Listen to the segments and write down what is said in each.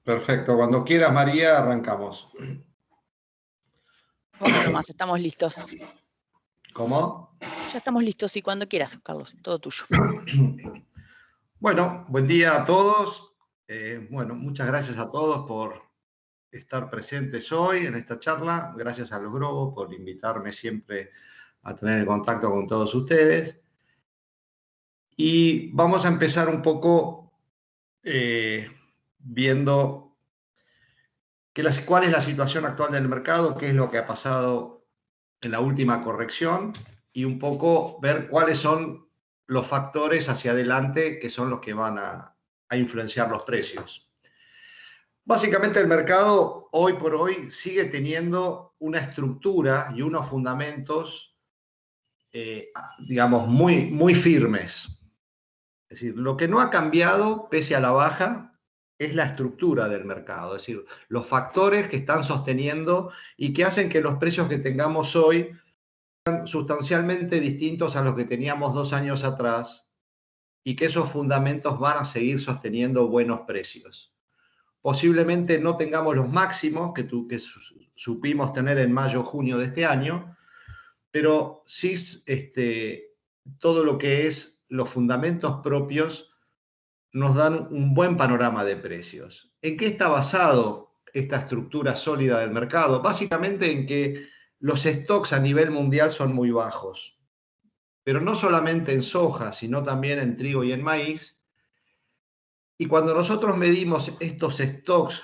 Perfecto, cuando quieras, María, arrancamos. Vamos nomás, estamos listos. ¿Cómo? Ya estamos listos y cuando quieras, Carlos, todo tuyo. Bueno, buen día a todos. Bueno, muchas gracias a todos por estar presentes hoy en esta charla. Gracias a los Globo por invitarme siempre a tener el contacto con todos ustedes. Y vamos a empezar un poco viendo cuál es la situación actual del mercado, qué es lo que ha pasado en la última corrección y un poco ver cuáles son los factores hacia adelante que son los que van a influenciar los precios. Básicamente el mercado hoy por hoy sigue teniendo una estructura y unos fundamentos, digamos, muy firmes. Es decir, lo que no ha cambiado pese a la baja es la estructura del mercado, es decir, los factores que están sosteniendo y que hacen que los precios que tengamos hoy sean sustancialmente distintos a los que teníamos 2 años atrás y que esos fundamentos van a seguir sosteniendo buenos precios. Posiblemente no tengamos los máximos que supimos tener en mayo, junio de este año, pero sí todo lo que es los fundamentos propios nos dan un buen panorama de precios. ¿En qué está basado esta estructura sólida del mercado? Básicamente en que los stocks a nivel mundial son muy bajos, pero no solamente en soja, sino también en trigo y en maíz. Y cuando nosotros medimos estos stocks,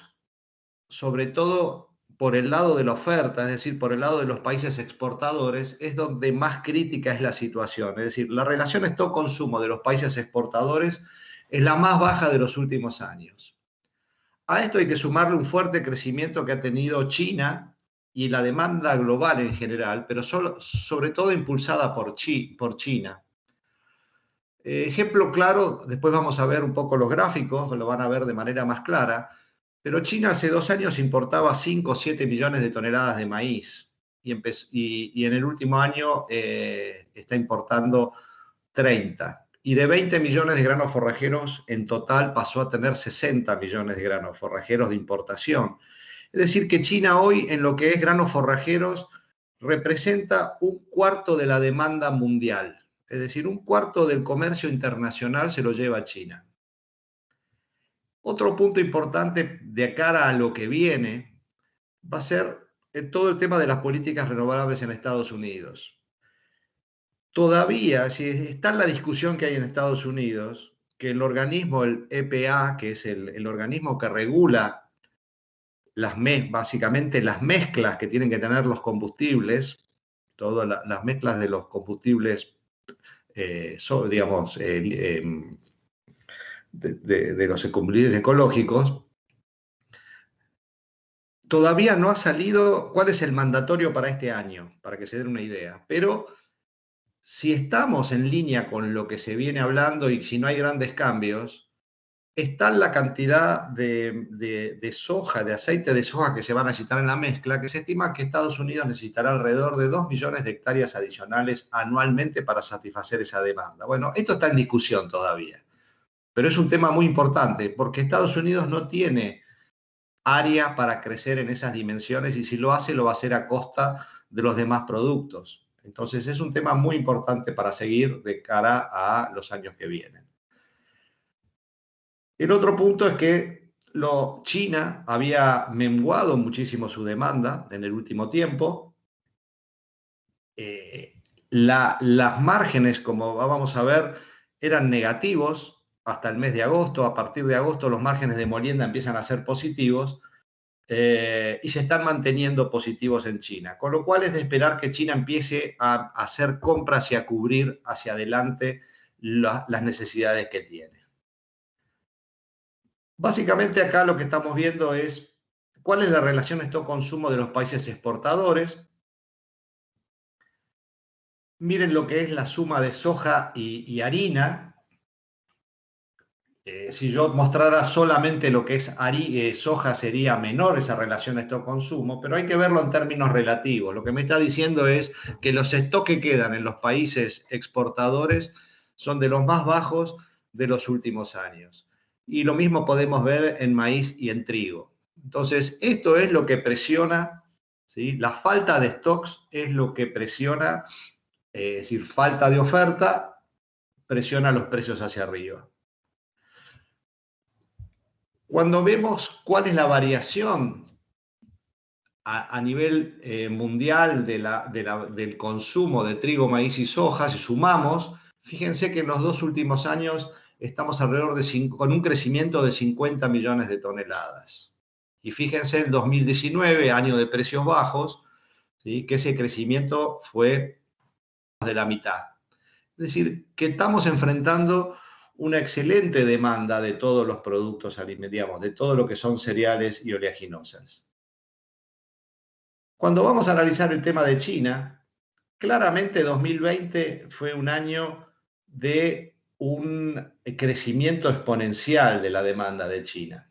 sobre todo por el lado de la oferta, es decir, por el lado de los países exportadores, es donde más crítica es la situación. Es decir, la relación stock-consumo de los países exportadores es la más baja de los últimos años. A esto hay que sumarle un fuerte crecimiento que ha tenido China y la demanda global en general, pero sobre todo impulsada por China. Ejemplo claro, después vamos a ver un poco los gráficos, lo van a ver de manera más clara, pero China hace 2 años importaba 5 o 7 millones de toneladas de maíz y en el último año está importando 30. Y de 20 millones de granos forrajeros en total pasó a tener 60 millones de granos forrajeros de importación. Es decir, que China hoy en lo que es granos forrajeros representa 1/4 de la demanda mundial. Es decir, 1/4 del comercio internacional se lo lleva China. Otro punto importante de cara a lo que viene va a ser todo el tema de las políticas renovables en Estados Unidos. Todavía, si está en la discusión que hay en Estados Unidos, que el organismo, el EPA, que es el organismo que regula básicamente las mezclas que tienen que tener los combustibles, todas las mezclas de los combustibles, digamos, de los combustibles ecológicos, todavía no ha salido cuál es el mandatorio para este año, para que se den una idea, pero si estamos en línea con lo que se viene hablando y si no hay grandes cambios, está la cantidad de soja, de aceite de soja que se va a necesitar en la mezcla, que se estima que Estados Unidos necesitará alrededor de 2 millones de hectáreas adicionales anualmente para satisfacer esa demanda. Bueno, esto está en discusión todavía, pero es un tema muy importante porque Estados Unidos no tiene área para crecer en esas dimensiones y si lo hace, lo va a hacer a costa de los demás productos. Entonces es un tema muy importante para seguir de cara a los años que vienen. El otro punto es que China había menguado muchísimo su demanda en el último tiempo. Las márgenes, como vamos a ver, eran negativos hasta el mes de agosto. A partir de agosto los márgenes de molienda empiezan a ser positivos. Y se están manteniendo positivos en China, con lo cual es de esperar que China empiece a hacer compras y a cubrir hacia adelante las necesidades que tiene. Básicamente acá lo que estamos viendo es cuál es la relación stock-consumo de los países exportadores. Miren lo que es la suma de soja y harina. Si yo mostrara solamente lo que es soja, sería menor esa relación stock-consumo, pero hay que verlo en términos relativos. Lo que me está diciendo es que los stocks que quedan en los países exportadores son de los más bajos de los últimos años. y lo mismo podemos ver en maíz y en trigo. Entonces, esto es lo que presiona, ¿sí? La falta de stocks es lo que presiona, es decir, falta de oferta presiona los precios hacia arriba. Cuando vemos cuál es la variación a nivel mundial del consumo de trigo, maíz y soja, si sumamos, fíjense que en los 2 últimos años estamos alrededor con un crecimiento de 50 millones de toneladas. Y fíjense el 2019, año de precios bajos, ¿sí? Que ese crecimiento fue de la mitad. Es decir, que estamos enfrentando una excelente demanda de todos los productos alimentarios, de todo lo que son cereales y oleaginosas. Cuando vamos a analizar el tema de China, claramente 2020 fue un año de un crecimiento exponencial de la demanda de China.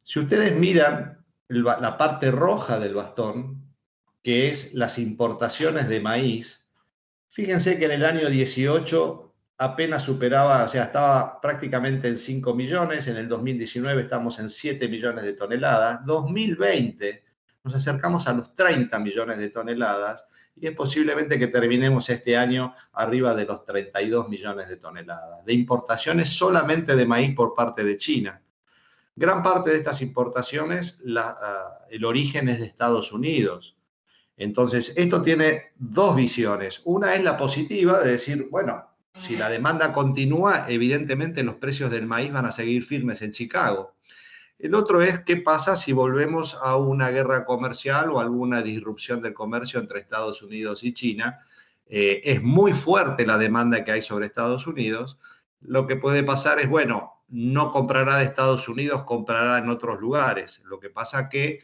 Si ustedes miran la parte roja del bastón, que es las importaciones de maíz, fíjense que en el año 18 apenas superaba, o sea, estaba prácticamente en 5 millones, en el 2019 estamos en 7 millones de toneladas, 2020 nos acercamos a los 30 millones de toneladas y es posiblemente que terminemos este año arriba de los 32 millones de toneladas de importaciones solamente de maíz por parte de China. Gran parte de estas importaciones, el origen es de Estados Unidos. Entonces, esto tiene dos visiones. Una es la positiva, de decir, bueno, si la demanda continúa, evidentemente los precios del maíz van a seguir firmes en Chicago. El otro es qué pasa si volvemos a una guerra comercial o alguna disrupción del comercio entre Estados Unidos y China. Es muy fuerte la demanda que hay sobre Estados Unidos. Lo que puede pasar es, bueno, no comprará de Estados Unidos, comprará en otros lugares. Lo que pasa que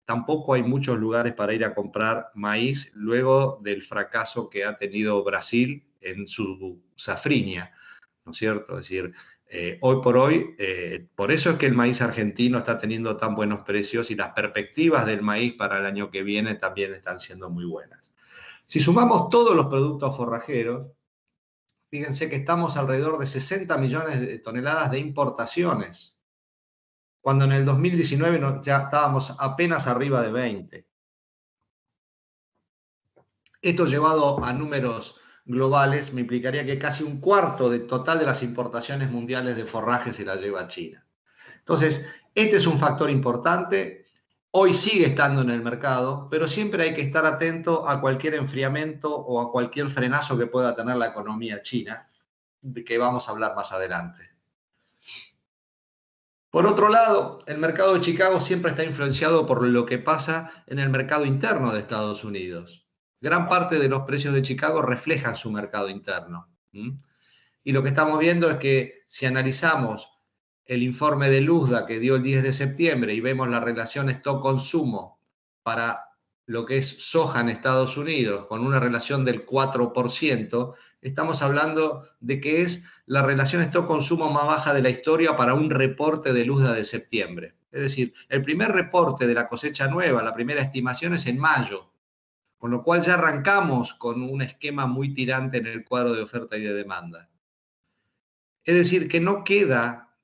tampoco hay muchos lugares para ir a comprar maíz luego del fracaso que ha tenido Brasil en su safrinha, ¿no es cierto? Es decir, hoy por hoy, por eso es que el maíz argentino está teniendo tan buenos precios y las perspectivas del maíz para el año que viene también están siendo muy buenas. Si sumamos todos los productos forrajeros, fíjense que estamos alrededor de 60 millones de toneladas de importaciones, cuando en el 2019 ya estábamos apenas arriba de 20. Esto llevado a números globales me implicaría que casi un cuarto del total de las importaciones mundiales de forraje se la lleva a China. Entonces, este es un factor importante. Hoy sigue estando en el mercado, pero siempre hay que estar atento a cualquier enfriamiento o a cualquier frenazo que pueda tener la economía china, de que vamos a hablar más adelante. Por otro lado, el mercado de Chicago siempre está influenciado por lo que pasa en el mercado interno de Estados Unidos. Gran parte de los precios de Chicago reflejan su mercado interno. Y lo que estamos viendo es que si analizamos el informe de Luzda que dio el 10 de septiembre y vemos la relación stock-consumo para lo que es soja en Estados Unidos con una relación del 4%, estamos hablando de que es la relación stock-consumo más baja de la historia para un reporte de Luzda de septiembre. Es decir, el primer reporte de la cosecha nueva, la primera estimación es en mayo, con lo cual ya arrancamos con un esquema muy tirante en el cuadro de oferta y de demanda. Es decir, que no queda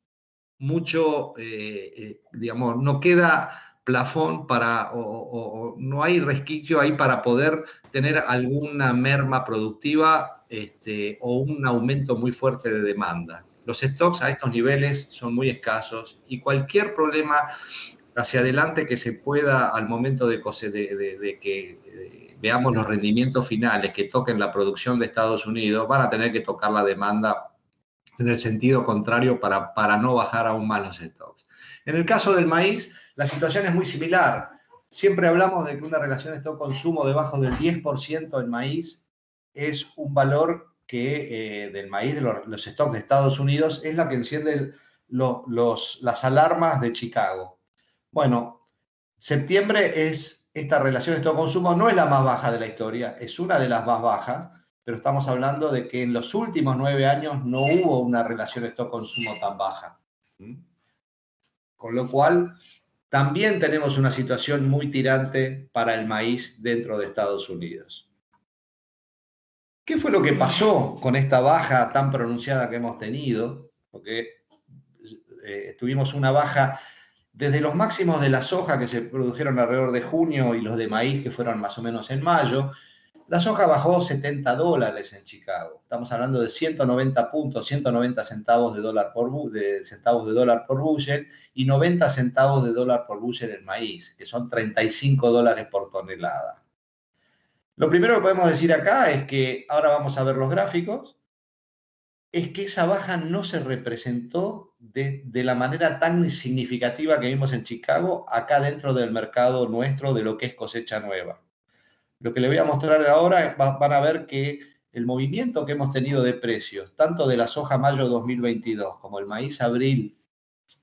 mucho, digamos, no queda plafón para, o no hay resquicio ahí para poder tener alguna merma productiva o un aumento muy fuerte de demanda. Los stocks a estos niveles son muy escasos y cualquier problema hacia adelante que se pueda al momento de que veamos los rendimientos finales que toquen la producción de Estados Unidos, van a tener que tocar la demanda en el sentido contrario para no bajar aún más los stocks. En el caso del maíz, la situación es muy similar. Siempre hablamos de que una relación stock-consumo debajo del 10% en maíz es un valor que del maíz de los stocks de Estados Unidos es la que enciende las alarmas de Chicago. Bueno, septiembre esta relación stock-consumo no es la más baja de la historia, es una de las más bajas, pero estamos hablando de que en los últimos 9 años no hubo una relación stock-consumo tan baja. Con lo cual, también tenemos una situación muy tirante para el maíz dentro de Estados Unidos. ¿Qué fue lo que pasó con esta baja tan pronunciada que hemos tenido? Porque tuvimos una baja desde los máximos de la soja que se produjeron alrededor de junio y los de maíz que fueron más o menos en mayo. La soja bajó $70 en Chicago. Estamos hablando de 190 puntos, 190 centavos de dólar por bushel y 90 centavos de dólar por bushel en maíz, que son $35 por tonelada. Lo primero que podemos decir acá es que, ahora vamos a ver los gráficos, es que esa baja no se representó de la manera tan significativa que vimos en Chicago, acá dentro del mercado nuestro de lo que es cosecha nueva. Lo que les voy a mostrar ahora, van a ver que el movimiento que hemos tenido de precios, tanto de la soja mayo 2022 como el maíz abril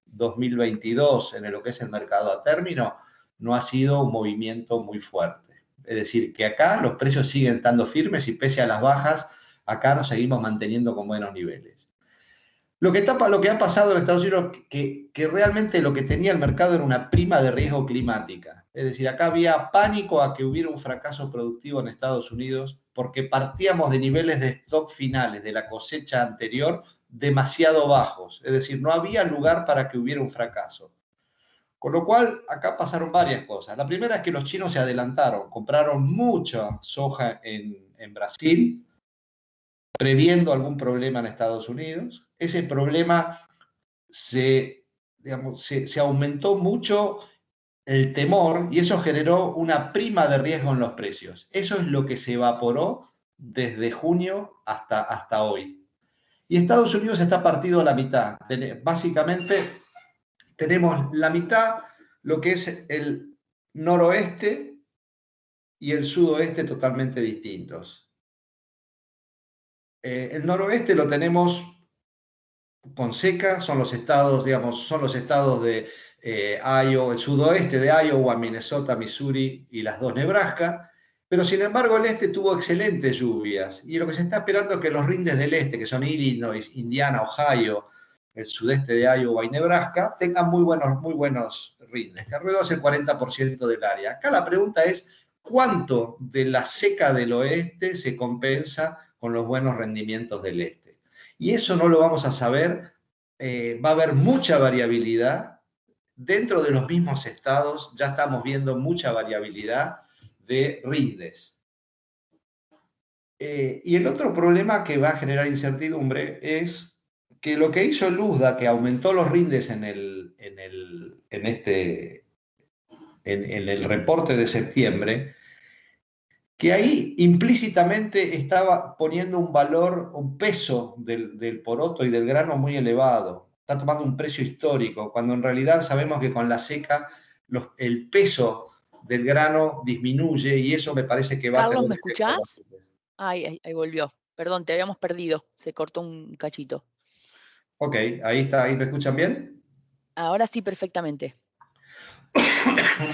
2022 en lo que es el mercado a término, no ha sido un movimiento muy fuerte. Es decir, que acá los precios siguen estando firmes y pese a las bajas, acá nos seguimos manteniendo con buenos niveles. Lo que ha pasado en Estados Unidos, que realmente lo que tenía el mercado era una prima de riesgo climática. Es decir, acá había pánico a que hubiera un fracaso productivo en Estados Unidos porque partíamos de niveles de stock finales de la cosecha anterior demasiado bajos. Es decir, no había lugar para que hubiera un fracaso. Con lo cual, acá pasaron varias cosas. La primera es que los chinos se adelantaron, compraron mucha soja en Brasil, previendo algún problema en Estados Unidos. Ese problema se aumentó mucho el temor y eso generó una prima de riesgo en los precios. Eso es lo que se evaporó desde junio hasta hoy. Y Estados Unidos está partido a la mitad. Básicamente tenemos la mitad, lo que es el noroeste y el sudoeste totalmente distintos. El noroeste lo tenemos con seca, son los estados, de Iowa, el sudoeste de Iowa, Minnesota, Missouri y las dos Nebraska, pero sin embargo el este tuvo excelentes lluvias y lo que se está esperando es que los rindes del este, que son Illinois, Indiana, Ohio, el sudeste de Iowa y Nebraska, tengan muy buenos rindes, que alrededor es el 40% del área. Acá la pregunta es, ¿cuánto de la seca del oeste se compensa con los buenos rendimientos del este? Y eso no lo vamos a saber, va a haber mucha variabilidad. Dentro de los mismos estados ya estamos viendo mucha variabilidad de rindes. Y el otro problema que va a generar incertidumbre es que lo que hizo el USDA, que aumentó los rindes en el reporte de septiembre, que ahí implícitamente estaba poniendo un valor, un peso del poroto y del grano muy elevado. Está tomando un precio histórico, cuando en realidad sabemos que con la seca el peso del grano disminuye y eso me parece que va a tener... Carlos, ¿me escuchás? Ahí volvió. Perdón, te habíamos perdido. Se cortó un cachito. Ok, ahí está, ¿ahí me escuchan bien? Ahora sí, perfectamente.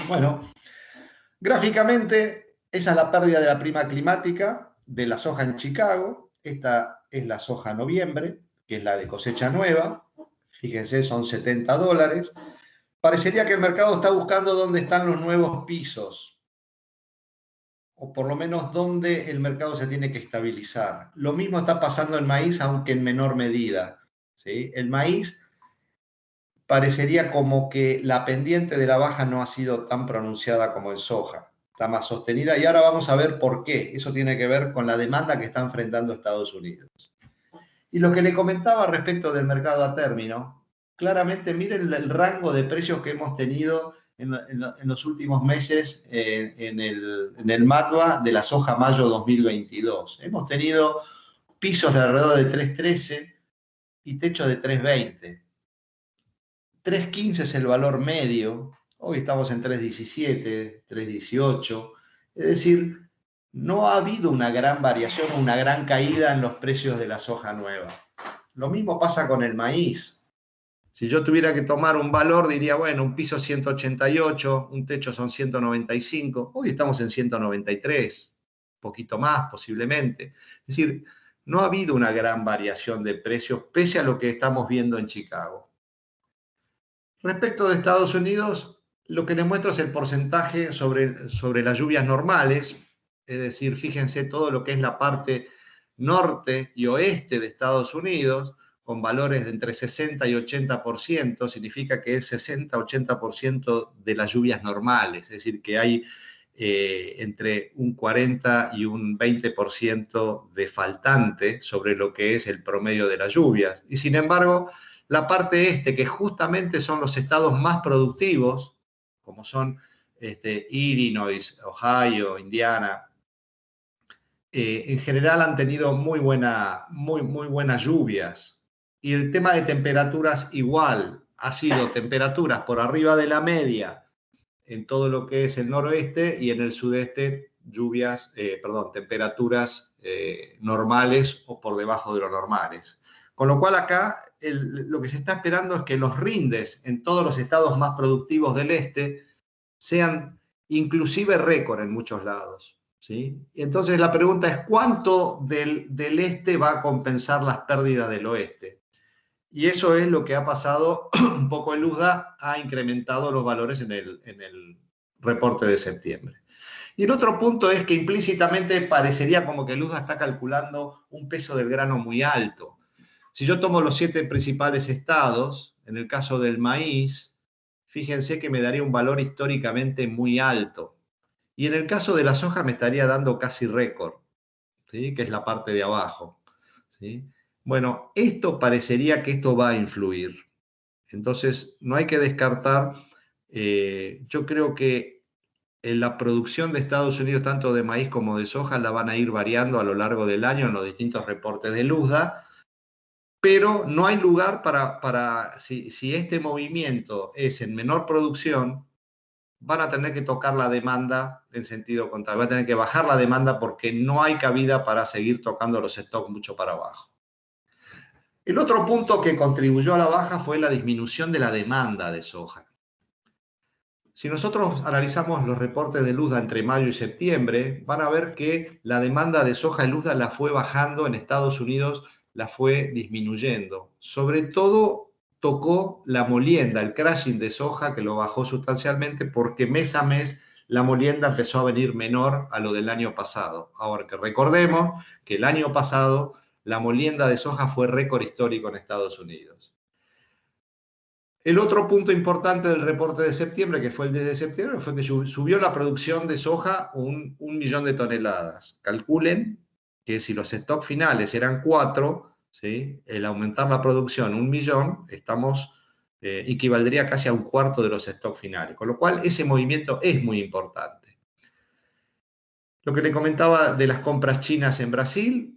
Bueno, gráficamente, esa es la pérdida de la prima climática de la soja en Chicago. Esta es la soja noviembre, que es la de cosecha nueva. Fíjense, son $70. Parecería que el mercado está buscando dónde están los nuevos pisos, o por lo menos dónde el mercado se tiene que estabilizar. Lo mismo está pasando en maíz, aunque en menor medida, ¿sí? El maíz parecería como que la pendiente de la baja no ha sido tan pronunciada como en soja. Está más sostenida y ahora vamos a ver por qué. Eso tiene que ver con la demanda que está enfrentando Estados Unidos. Y lo que le comentaba respecto del mercado a término, claramente miren el rango de precios que hemos tenido en los últimos meses en el MATBA de la soja mayo 2022. Hemos tenido pisos de alrededor de 3.13 y techo de 3.20. 3.15 es el valor medio, hoy estamos en 3.17, 3.18, es decir, no ha habido una gran variación, una gran caída en los precios de la soja nueva. Lo mismo pasa con el maíz. Si yo tuviera que tomar un valor, diría, bueno, un piso 188, un techo son 195, hoy estamos en 193, un poquito más posiblemente. Es decir, no ha habido una gran variación de precios, pese a lo que estamos viendo en Chicago. Respecto de Estados Unidos, lo que les muestro es el porcentaje sobre las lluvias normales, es decir, fíjense todo lo que es la parte norte y oeste de Estados Unidos, con valores de entre 60 y 80%, significa que es 60-80% de las lluvias normales, es decir, que hay entre un 40 y un 20% de faltante sobre lo que es el promedio de las lluvias. Y sin embargo, la parte este, que justamente son los estados más productivos, como son Illinois, Ohio, Indiana, en general han tenido muy buenas lluvias. Y el tema de temperaturas igual, ha sido temperaturas por arriba de la media en todo lo que es el noroeste, y en el sudeste temperaturas normales o por debajo de lo normales. Con lo cual acá lo que se está esperando es que los rindes en todos los estados más productivos del este sean inclusive récord en muchos lados, ¿sí? Y entonces la pregunta es, ¿cuánto del este va a compensar las pérdidas del oeste? Y eso es lo que ha pasado un poco en Luzda, ha incrementado los valores en el reporte de septiembre. Y el otro punto es que implícitamente parecería como que Luzda está calculando un peso del grano muy alto. Si yo tomo los 7 principales estados, en el caso del maíz, fíjense que me daría un valor históricamente muy alto. Y en el caso de la soja me estaría dando casi récord, ¿sí? Que es la parte de abajo, ¿sí? Bueno, esto parecería que esto va a influir. Entonces, no hay que descartar, yo creo que la producción de Estados Unidos, tanto de maíz como de soja, la van a ir variando a lo largo del año en los distintos reportes de Luzda, pero no hay lugar si este movimiento es en menor producción, van a tener que tocar la demanda en sentido contrario, van a tener que bajar la demanda porque no hay cabida para seguir tocando los stocks mucho para abajo. El otro punto que contribuyó a la baja fue la disminución de la demanda de soja. Si nosotros analizamos los reportes de Luzda entre mayo y septiembre, van a ver que la demanda de soja en Luzda la fue bajando, en Estados Unidos la fue disminuyendo. Sobre todo tocó la molienda, el crushing de soja, que lo bajó sustancialmente porque mes a mes la molienda empezó a venir menor a lo del año pasado. Ahora que recordemos que el año pasado la molienda de soja fue récord histórico en Estados Unidos. El otro punto importante del reporte de septiembre, que fue el 10 de septiembre, fue que subió la producción de soja un millón de toneladas. Calculen que si los stocks finales eran 4, ¿sí? El aumentar la producción 1 millón, equivaldría casi a un cuarto de los stocks finales. Con lo cual, ese movimiento es muy importante. Lo que le comentaba de las compras chinas en Brasil,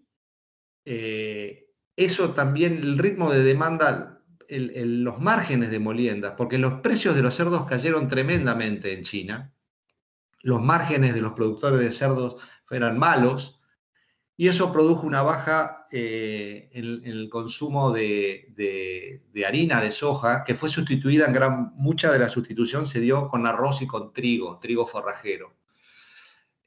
eso también, el ritmo de demanda, los márgenes de moliendas, porque los precios de los cerdos cayeron tremendamente en China, los márgenes de los productores de cerdos eran malos, y eso produjo una baja en el consumo de harina de soja, que fue sustituida mucha de la sustitución se dio con arroz y con trigo forrajero.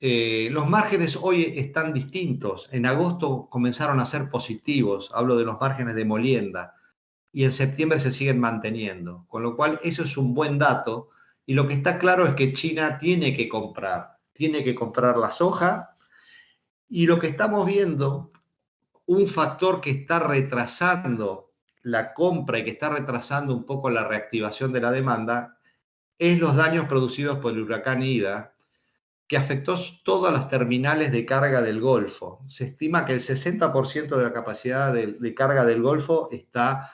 Los márgenes hoy están distintos. En agosto comenzaron a ser positivos, hablo de los márgenes de molienda, y en septiembre se siguen manteniendo, con lo cual eso es un buen dato, y lo que está claro es que China tiene que comprar la soja, y lo que estamos viendo, un factor que está retrasando la compra y que está retrasando un poco la reactivación de la demanda, es los daños producidos por el huracán Ida, que afectó todas las terminales de carga del Golfo. Se estima que el 60% de la capacidad de carga del Golfo está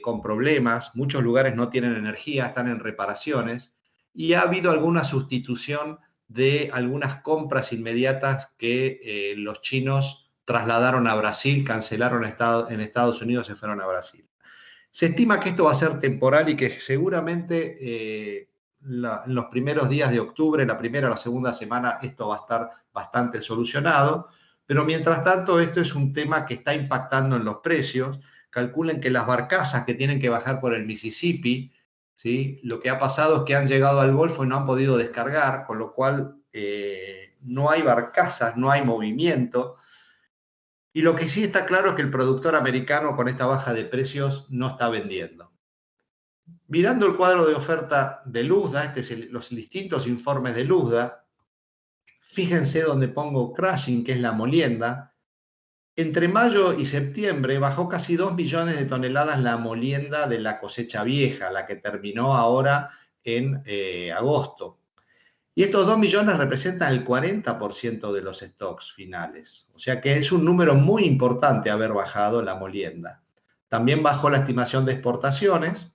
con problemas, muchos lugares no tienen energía, están en reparaciones, y ha habido alguna sustitución de algunas compras inmediatas que los chinos trasladaron a Brasil, cancelaron en Estados Unidos, se fueron a Brasil. Se estima que esto va a ser temporal y que seguramente en los primeros días de octubre, la primera o la segunda semana, esto va a estar bastante solucionado, pero mientras tanto esto es un tema que está impactando en los precios. Calculen que las barcazas que tienen que bajar por el Mississippi, ¿sí? Lo que ha pasado es que han llegado al Golfo y no han podido descargar, con lo cual no hay barcazas, no hay movimiento. Y lo que sí está claro es que el productor americano con esta baja de precios no está vendiendo. Mirando el cuadro de oferta de Luzda, los distintos informes de Luzda, fíjense donde pongo crushing, que es la molienda. Entre mayo y septiembre bajó casi 2 millones de toneladas la molienda de la cosecha vieja, la que terminó ahora en agosto. Y estos 2 millones representan el 40% de los stocks finales. O sea que es un número muy importante haber bajado la molienda. También bajó la estimación de exportaciones.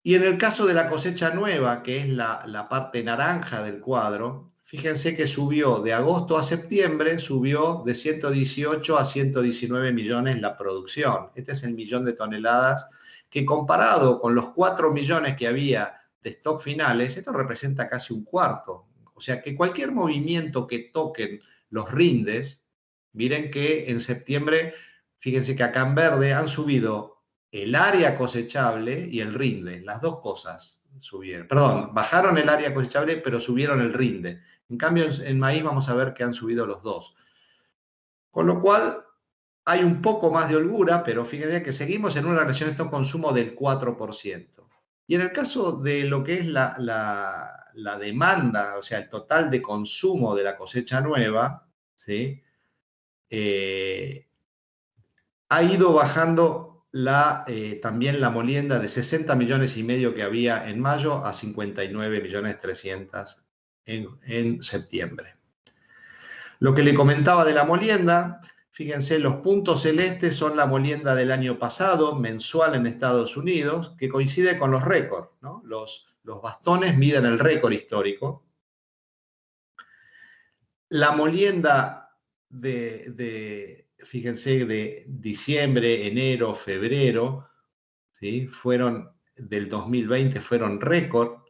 Y en el caso de la cosecha nueva, que es la parte naranja del cuadro, fíjense que subió de agosto a septiembre, subió de 118 a 119 millones la producción. Este es el millón de toneladas que, comparado con los 4 millones que había de stock finales, esto representa casi un cuarto. O sea que cualquier movimiento que toquen los rindes, miren que en septiembre, fíjense que acá en verde han subido el área cosechable y el rinde, las dos cosas subieron. Perdón, bajaron el área cosechable, pero subieron el rinde. En cambio, en maíz vamos a ver que han subido los dos. Con lo cual, hay un poco más de holgura, pero fíjense que seguimos en una relación de consumo del 4%. Y en el caso de lo que es la demanda, o sea, el total de consumo de la cosecha nueva, ¿sí? Ha ido bajando también la molienda de 60 millones y medio que había en mayo a 59 millones 300 en septiembre. Lo que le comentaba de la molienda, fíjense, los puntos celestes son la molienda del año pasado, mensual en Estados Unidos, que coincide con los récords, ¿no? Los bastones miden el récord histórico. La molienda fíjense, de diciembre, enero, febrero, ¿sí? Del 2020 fueron récord,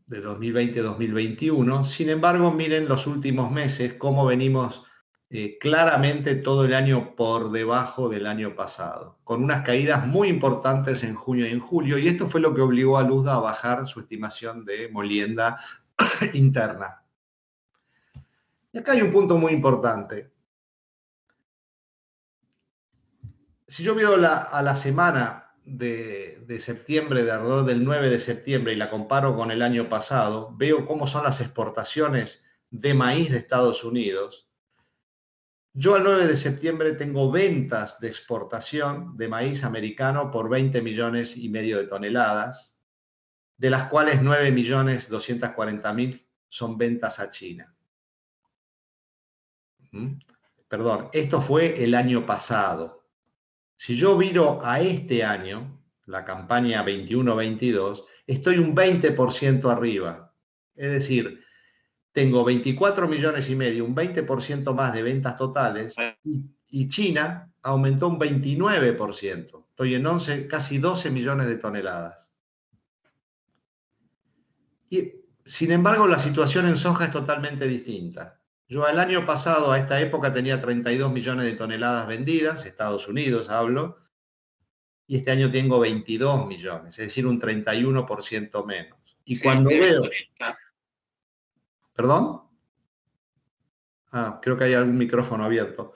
de 2020-2021. Sin embargo, miren los últimos meses, cómo venimos claramente todo el año por debajo del año pasado, con unas caídas muy importantes en junio y en julio, y esto fue lo que obligó a Luzda a bajar su estimación de molienda interna. Y acá hay un punto muy importante. Si yo veo a la semana de septiembre, de alrededor del 9 de septiembre, y la comparo con el año pasado, veo cómo son las exportaciones de maíz de Estados Unidos. Yo al 9 de septiembre tengo ventas de exportación de maíz americano por 20 millones y medio de toneladas, de las cuales 9 millones 240 mil son ventas a China. Perdón, esto fue el año pasado. Si yo viro a este año, la campaña 21-22, estoy un 20% arriba. Es decir, tengo 24 millones y medio, un 20% más de ventas totales, y China aumentó un 29%. Estoy en 11, casi 12 millones de toneladas. Y, sin embargo, la situación en soja es totalmente distinta. Yo el año pasado, a esta época, tenía 32 millones de toneladas vendidas, Estados Unidos hablo, y este año tengo 22 millones, es decir, un 31% menos. Y cuando veo... ¿Perdón? Creo que hay algún micrófono abierto.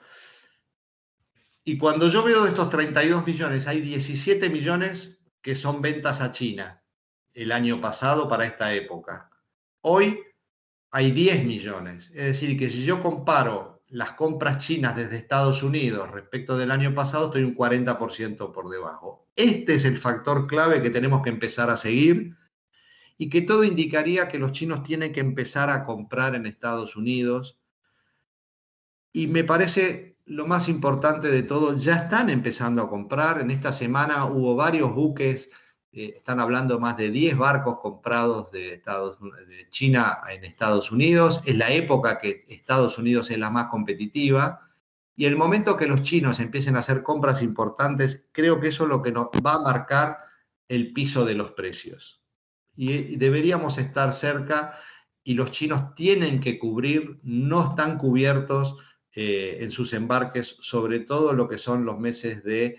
Y cuando yo veo de estos 32 millones, hay 17 millones que son ventas a China el año pasado para esta época. Hoy hay 10 millones. Es decir, que si yo comparo las compras chinas desde Estados Unidos respecto del año pasado, estoy un 40% por debajo. Este es el factor clave que tenemos que empezar a seguir y que todo indicaría que los chinos tienen que empezar a comprar en Estados Unidos. Y me parece lo más importante de todo, ya están empezando a comprar. En esta semana hubo varios buques, están hablando más de 10 barcos comprados de China en Estados Unidos. Es la época que Estados Unidos es la más competitiva. Y el momento que los chinos empiecen a hacer compras importantes, creo que eso es lo que nos va a marcar el piso de los precios. Y deberíamos estar cerca, y los chinos tienen que cubrir, no están cubiertos en sus embarques, sobre todo lo que son los meses de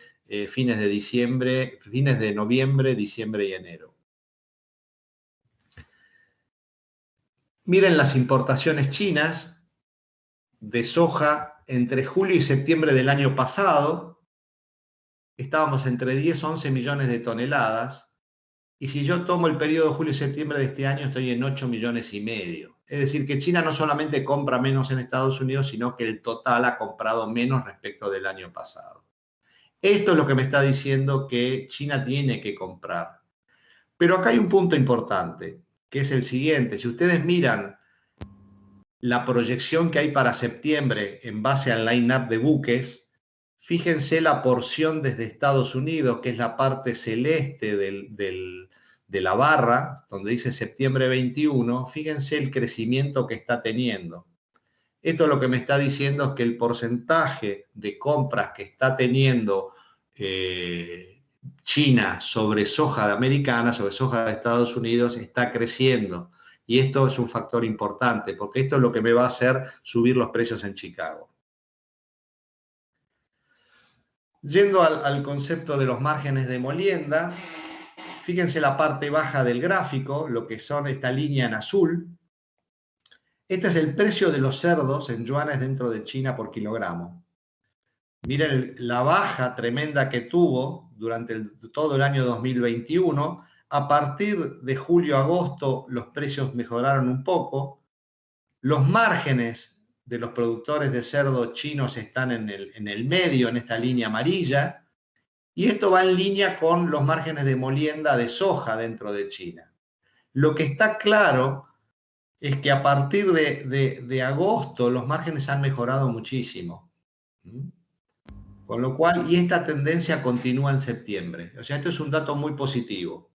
fines de noviembre, diciembre y enero. Miren las importaciones chinas de soja entre julio y septiembre del año pasado. Estábamos entre 10-11 millones de toneladas. Y si yo tomo el periodo julio y septiembre de este año, estoy en 8 millones y medio. Es decir, que China no solamente compra menos en Estados Unidos, sino que el total ha comprado menos respecto del año pasado. Esto es lo que me está diciendo que China tiene que comprar. Pero acá hay un punto importante, que es el siguiente. Si ustedes miran la proyección que hay para septiembre en base al line-up de buques, fíjense la porción desde Estados Unidos, que es la parte celeste de la barra, donde dice septiembre 21, fíjense el crecimiento que está teniendo. Esto lo que me está diciendo es que el porcentaje de compras que está teniendo China sobre soja americana, sobre soja de Estados Unidos, está creciendo. Y esto es un factor importante, porque esto es lo que me va a hacer subir los precios en Chicago. Yendo al concepto de los márgenes de molienda, fíjense la parte baja del gráfico, lo que son esta línea en azul. Este es el precio de los cerdos en yuanes dentro de China por kilogramo. Miren la baja tremenda que tuvo durante todo el año 2021. A partir de julio-agosto los precios mejoraron un poco. Los márgenes de los productores de cerdo chinos están en el medio, en esta línea amarilla. Y esto va en línea con los márgenes de molienda de soja dentro de China. Lo que está claro es que a partir de agosto los márgenes han mejorado muchísimo. Con lo cual, y esta tendencia continúa en septiembre. O sea, esto es un dato muy positivo.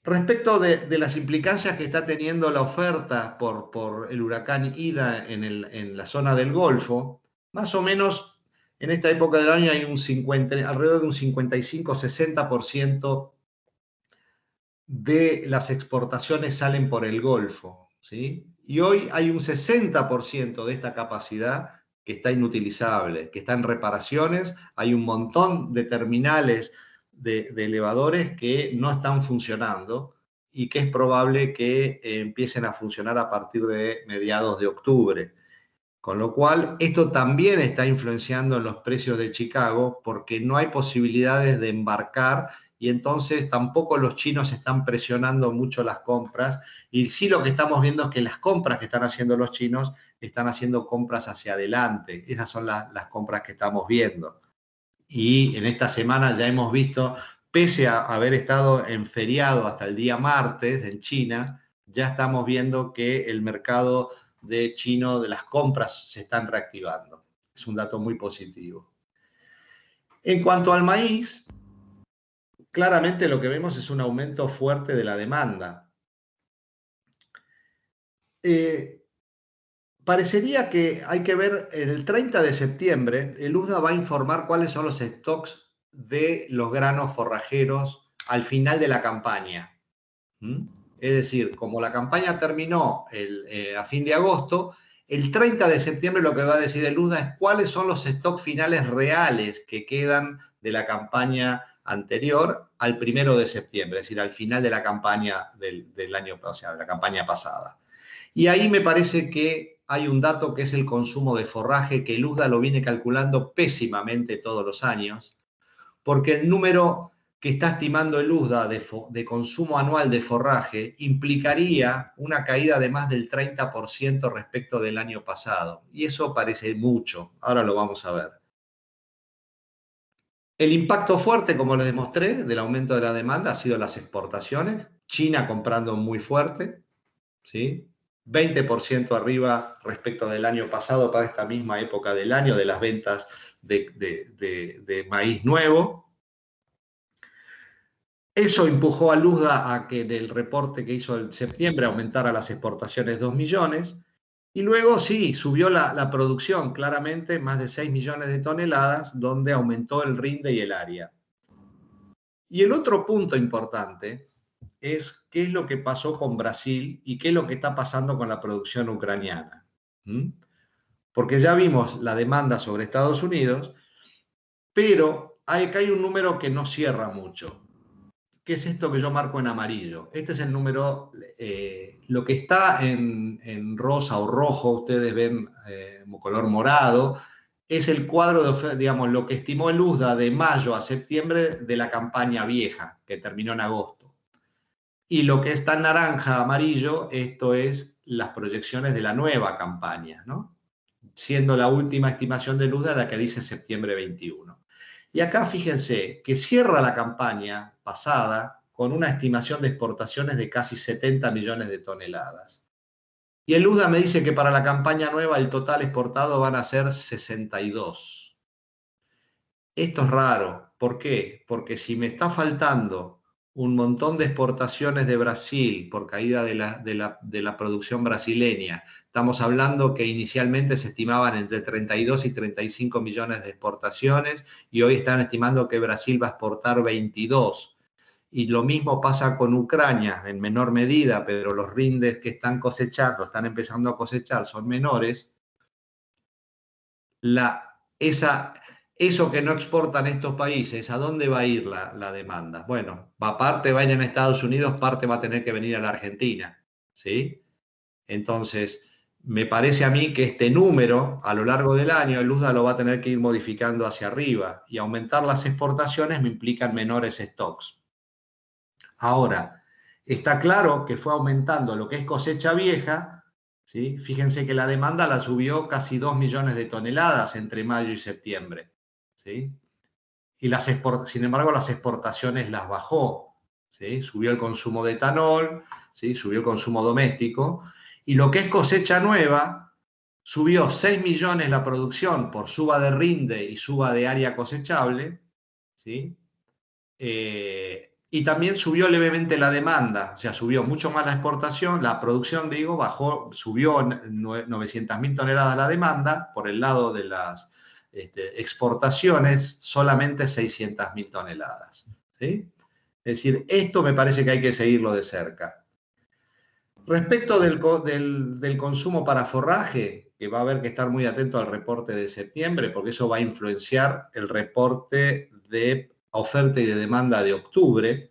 Respecto de las implicancias que está teniendo la oferta por el huracán Ida en la zona del Golfo, más o menos en esta época del año hay alrededor de un 55-60% de las exportaciones salen por el Golfo, ¿sí? Y hoy hay un 60% de esta capacidad que está inutilizable, que está en reparaciones. Hay un montón de terminales de elevadores que no están funcionando y que es probable que empiecen a funcionar a partir de mediados de octubre. Con lo cual, esto también está influenciando en los precios de Chicago porque no hay posibilidades de embarcar y entonces tampoco los chinos están presionando mucho las compras. Y sí, lo que estamos viendo es que las compras que están haciendo los chinos están haciendo compras hacia adelante. Esas son las compras que estamos viendo. Y en esta semana ya hemos visto, pese a haber estado en feriado hasta el día martes en China, ya estamos viendo que el mercado de chino de las compras se están reactivando. Es un dato muy positivo. En cuanto al maíz, claramente lo que vemos es un aumento fuerte de la demanda. Parecería que hay que ver, el 30 de septiembre, el USDA va a informar cuáles son los stocks de los granos forrajeros al final de la campaña. Es decir, como la campaña terminó a fin de agosto, el 30 de septiembre lo que va a decir el USDA es cuáles son los stocks finales reales que quedan de la campaña anterior al 1 de septiembre, es decir, al final de la campaña del año, o sea, de la campaña pasada. Y ahí me parece que hay un dato que es el consumo de forraje, que el USDA lo viene calculando pésimamente todos los años, porque el número que está estimando el USDA de consumo anual de forraje implicaría una caída de más del 30% respecto del año pasado. Y eso parece mucho. Ahora lo vamos a ver. El impacto fuerte, como les demostré, del aumento de la demanda ha sido las exportaciones. China comprando muy fuerte, ¿sí? 20% arriba respecto del año pasado para esta misma época del año de las ventas de maíz nuevo. Eso empujó al USDA a que en el reporte que hizo en septiembre aumentara las exportaciones 2 millones. Y luego sí, subió la producción claramente, más de 6 millones de toneladas, donde aumentó el rinde y el área. Y el otro punto importante es qué es lo que pasó con Brasil y qué es lo que está pasando con la producción ucraniana. Porque ya vimos la demanda sobre Estados Unidos, pero acá hay un número que no cierra mucho. ¿Qué es esto que yo marco en amarillo? Este es el número, lo que está en rosa o rojo, ustedes ven color morado, es el cuadro de, digamos, lo que estimó el USDA de mayo a septiembre de la campaña vieja, que terminó en agosto. Y lo que está en naranja, amarillo, esto es las proyecciones de la nueva campaña, ¿no? Siendo la última estimación de Luzda la que dice septiembre 21. Y acá fíjense que cierra la campaña pasada con una estimación de exportaciones de casi 70 millones de toneladas. Y el Luzda me dice que para la campaña nueva el total exportado van a ser 62. Esto es raro. ¿Por qué? Porque si me está faltando un montón de exportaciones de Brasil por caída de la producción brasileña, estamos hablando que inicialmente se estimaban entre 32 y 35 millones de exportaciones y hoy están estimando que Brasil va a exportar 22. Y lo mismo pasa con Ucrania, en menor medida, pero los rindes que están cosechando, están empezando a cosechar, son menores. Eso que no exportan estos países, ¿a dónde va a ir la demanda? Bueno, parte va a ir en Estados Unidos, parte va a tener que venir a la Argentina, ¿sí? Entonces, me parece a mí que este número, a lo largo del año, el Luzda lo va a tener que ir modificando hacia arriba y aumentar las exportaciones me implican menores stocks. Ahora, está claro que fue aumentando lo que es cosecha vieja, ¿sí? Fíjense que la demanda la subió casi 2 millones de toneladas entre mayo y septiembre, ¿sí? Y sin embargo las exportaciones las bajó, ¿sí? Subió el consumo de etanol, ¿sí? Subió el consumo doméstico, y lo que es cosecha nueva, subió 6 millones la producción por suba de rinde y suba de área cosechable, ¿sí? Y también subió levemente la demanda, o sea, subió mucho más la exportación, la producción, digo, subió 900.000 toneladas la demanda, por el lado de las exportaciones, solamente 600.000 toneladas. ¿Sí? Es decir, esto me parece que hay que seguirlo de cerca. Respecto del consumo para forraje, que va a haber que estar muy atento al reporte de septiembre, porque eso va a influenciar el reporte de oferta y de demanda de octubre.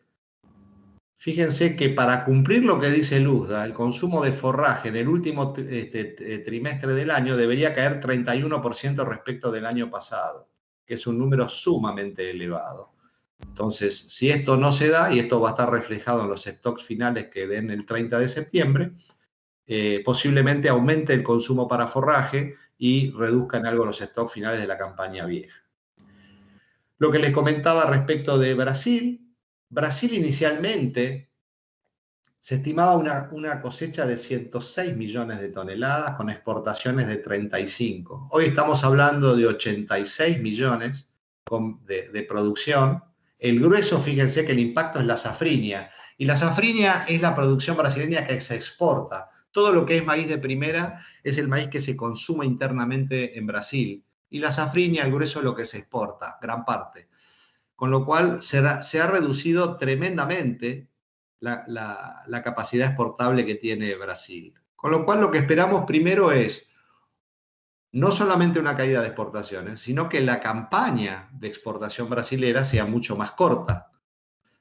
Fíjense que para cumplir lo que dice Luzda, el consumo de forraje en el último trimestre del año debería caer 31% respecto del año pasado, que es un número sumamente elevado. Entonces, si esto no se da, y esto va a estar reflejado en los stocks finales que den el 30 de septiembre, posiblemente aumente el consumo para forraje y reduzca en algo los stocks finales de la campaña vieja. Lo que les comentaba respecto de Brasil, Brasil inicialmente se estimaba una cosecha de 106 millones de toneladas con exportaciones de 35. Hoy estamos hablando de 86 millones de producción. El grueso, fíjense que el impacto es la safrinia. Y la safrinia es la producción brasileña que se exporta. Todo lo que es maíz de primera es el maíz que se consume internamente en Brasil. Y la safrinia, el grueso, es lo que se exporta, gran parte. Con lo cual se ha reducido tremendamente la capacidad exportable que tiene Brasil. Con lo cual lo que esperamos primero es no solamente una caída de exportaciones, sino que la campaña de exportación brasilera sea mucho más corta.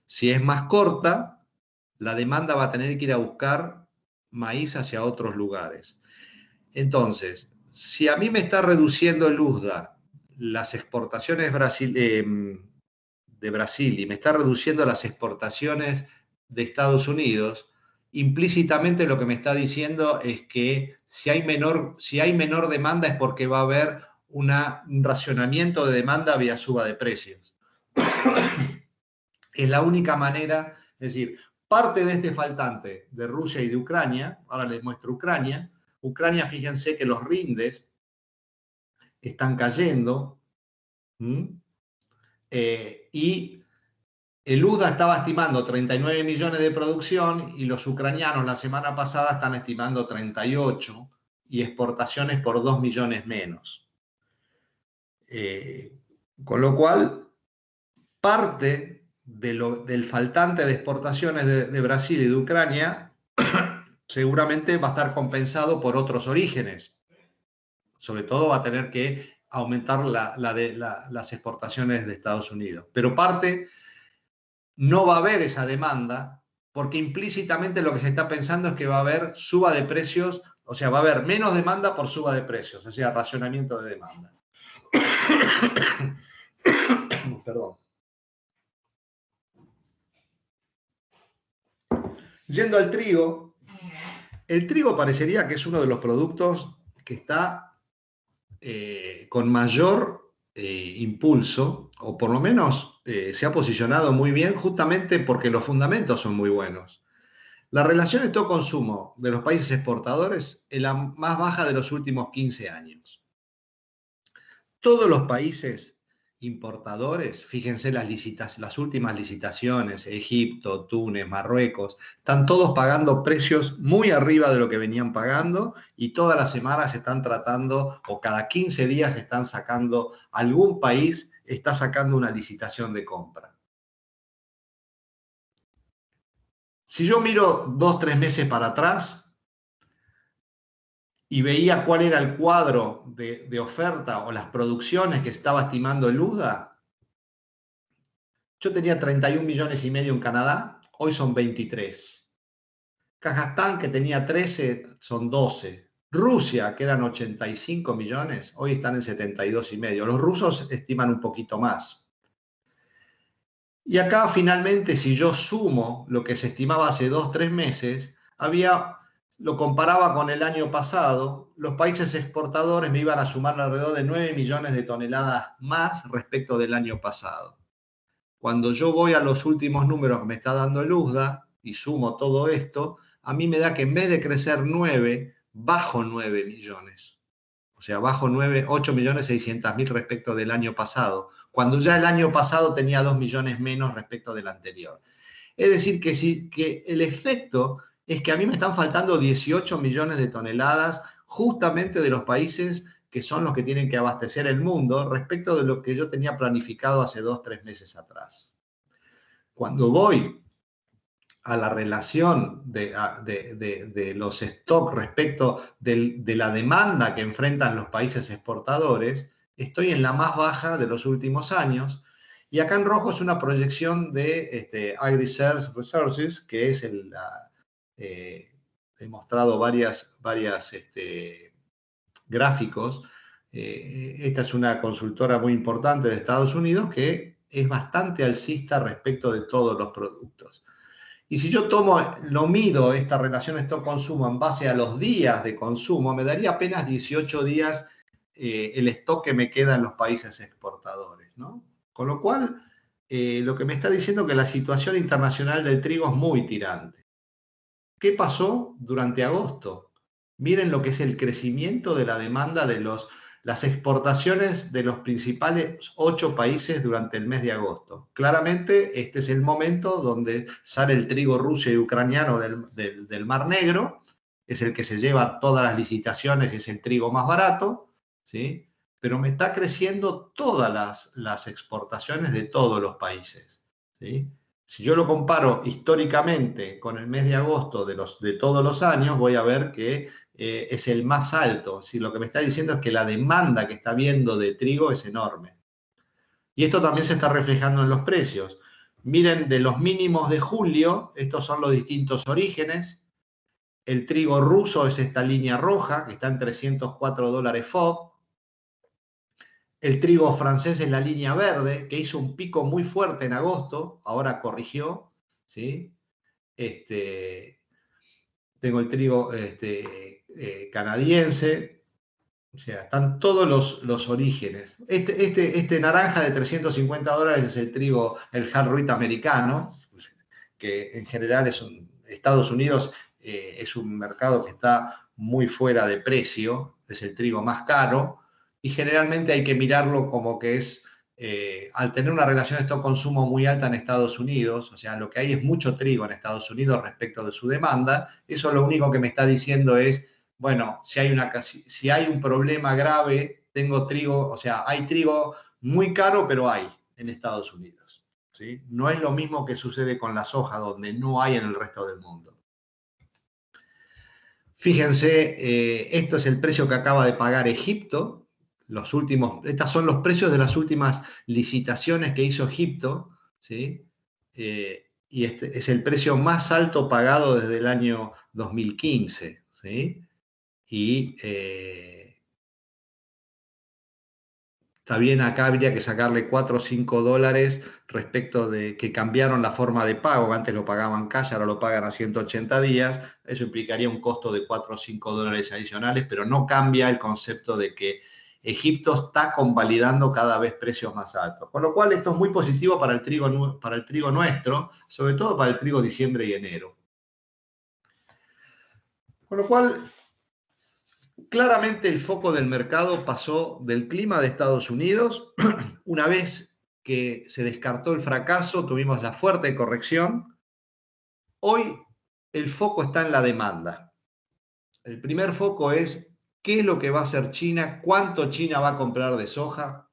Si es más corta, la demanda va a tener que ir a buscar maíz hacia otros lugares. Entonces, si a mí me está reduciendo el Luzda las exportaciones de Brasil y me está reduciendo las exportaciones de Estados Unidos, implícitamente lo que me está diciendo es que si hay menor demanda es porque va a haber un racionamiento de demanda vía suba de precios. Es la única manera, es decir, parte de este faltante de Rusia y de Ucrania, ahora les muestro Ucrania. Ucrania, fíjense que los rindes están cayendo y el UDA estaba estimando 39 millones de producción y los ucranianos la semana pasada están estimando 38 y exportaciones por 2 millones menos. Con lo cual, parte del faltante de exportaciones de Brasil y de Ucrania seguramente va a estar compensado por otros orígenes. Sobre todo va a tener que aumentar las exportaciones de Estados Unidos. Pero parte no va a haber esa demanda porque implícitamente lo que se está pensando es que va a haber suba de precios, o sea, va a haber menos demanda por suba de precios, o sea, racionamiento de demanda. Perdón. Yendo al trigo, el trigo parecería que es uno de los productos que está con mayor impulso, o por lo menos se ha posicionado muy bien justamente porque los fundamentos son muy buenos. La relación stock-consumo de los países exportadores es la más baja de los últimos 15 años. Todos los países importadores, fíjense las últimas licitaciones, Egipto, Túnez, Marruecos, están todos pagando precios muy arriba de lo que venían pagando y todas las semanas están tratando, o cada 15 días están sacando, algún país está sacando una licitación de compra. Si yo miro 2-3 meses para atrás, y veía cuál era el cuadro de oferta o las producciones que estaba estimando el USDA, yo tenía 31 millones y medio en Canadá, hoy son 23. Kazajstán, que tenía 13, son 12. Rusia, que eran 85 millones, hoy están en 72 y medio. Los rusos estiman un poquito más. Y acá finalmente, si yo sumo lo que se estimaba hace 2-3 meses, lo comparaba con el año pasado, los países exportadores me iban a sumar alrededor de 9 millones de toneladas más respecto del año pasado. Cuando yo voy a los últimos números que me está dando el USDA y sumo todo esto, a mí me da que en vez de crecer 9, bajo 9 millones. O sea, bajo 8.600.000 respecto del año pasado, cuando ya el año pasado tenía 2 millones menos respecto del anterior. Es decir, que el efecto es que a mí me están faltando 18 millones de toneladas justamente de los países que son los que tienen que abastecer el mundo respecto de lo que yo tenía planificado hace 2-3 meses atrás. Cuando voy a la relación de los stocks respecto de la demanda que enfrentan los países exportadores, estoy en la más baja de los últimos años. Y acá en rojo es una proyección de AgResearch, que es he mostrado varias gráficos. Esta es una consultora muy importante de Estados Unidos que es bastante alcista respecto de todos los productos. Y si yo mido esta relación stock-consumo en base a los días de consumo, me daría apenas 18 días el stock que me queda en los países exportadores, ¿no? Con lo cual, lo que me está diciendo es que la situación internacional del trigo es muy tirante. ¿Qué pasó durante agosto? Miren lo que es el crecimiento de la demanda de las exportaciones de los principales 8 países durante el mes de agosto. Claramente, este es el momento donde sale el trigo ruso y ucraniano del Mar Negro, es el que se lleva todas las licitaciones, es el trigo más barato, ¿sí? Pero me está creciendo todas las exportaciones de todos los países, ¿sí? Si yo lo comparo históricamente con el mes de agosto de todos los años, voy a ver que es el más alto. Si lo que me está diciendo es que la demanda que está habiendo de trigo es enorme. Y esto también se está reflejando en los precios. Miren, de los mínimos de julio, estos son los distintos orígenes. El trigo ruso es esta línea roja, que está en $304 FOB. El trigo francés es la línea verde, que hizo un pico muy fuerte en agosto, ahora corrigió, ¿sí? Tengo el trigo canadiense, o sea, están todos los orígenes. Este naranja de $350 es el trigo, el hard wheat americano, que en general Estados Unidos es un mercado que está muy fuera de precio, es el trigo más caro, y generalmente hay que mirarlo como que es, al tener una relación stock-consumo muy alta en Estados Unidos, o sea, lo que hay es mucho trigo en Estados Unidos respecto de su demanda, eso lo único que me está diciendo es, bueno, si hay un problema grave, tengo trigo, o sea, hay trigo muy caro, pero hay en Estados Unidos, ¿sí? No es lo mismo que sucede con la soja, donde no hay en el resto del mundo. Fíjense, esto es el precio que acaba de pagar Egipto. Estos son los precios de las últimas licitaciones que hizo Egipto, ¿sí? Y este es el precio más alto pagado desde el año 2015, ¿sí? Y Está bien, acá habría que sacarle 4 o 5 dólares respecto de que cambiaron la forma de pago. Antes lo pagaban cash, ahora lo pagan a 180 días. Eso implicaría un costo de 4 o 5 dólares adicionales, pero no cambia el concepto de que Egipto está convalidando cada vez precios más altos. Con lo cual esto es muy positivo para el trigo nuestro, sobre todo para el trigo diciembre y enero. Con lo cual, claramente el foco del mercado pasó del clima de Estados Unidos. Una vez que se descartó el fracaso, tuvimos la fuerte corrección. Hoy el foco está en la demanda. El primer foco es qué es lo que va a hacer China, cuánto China va a comprar de soja,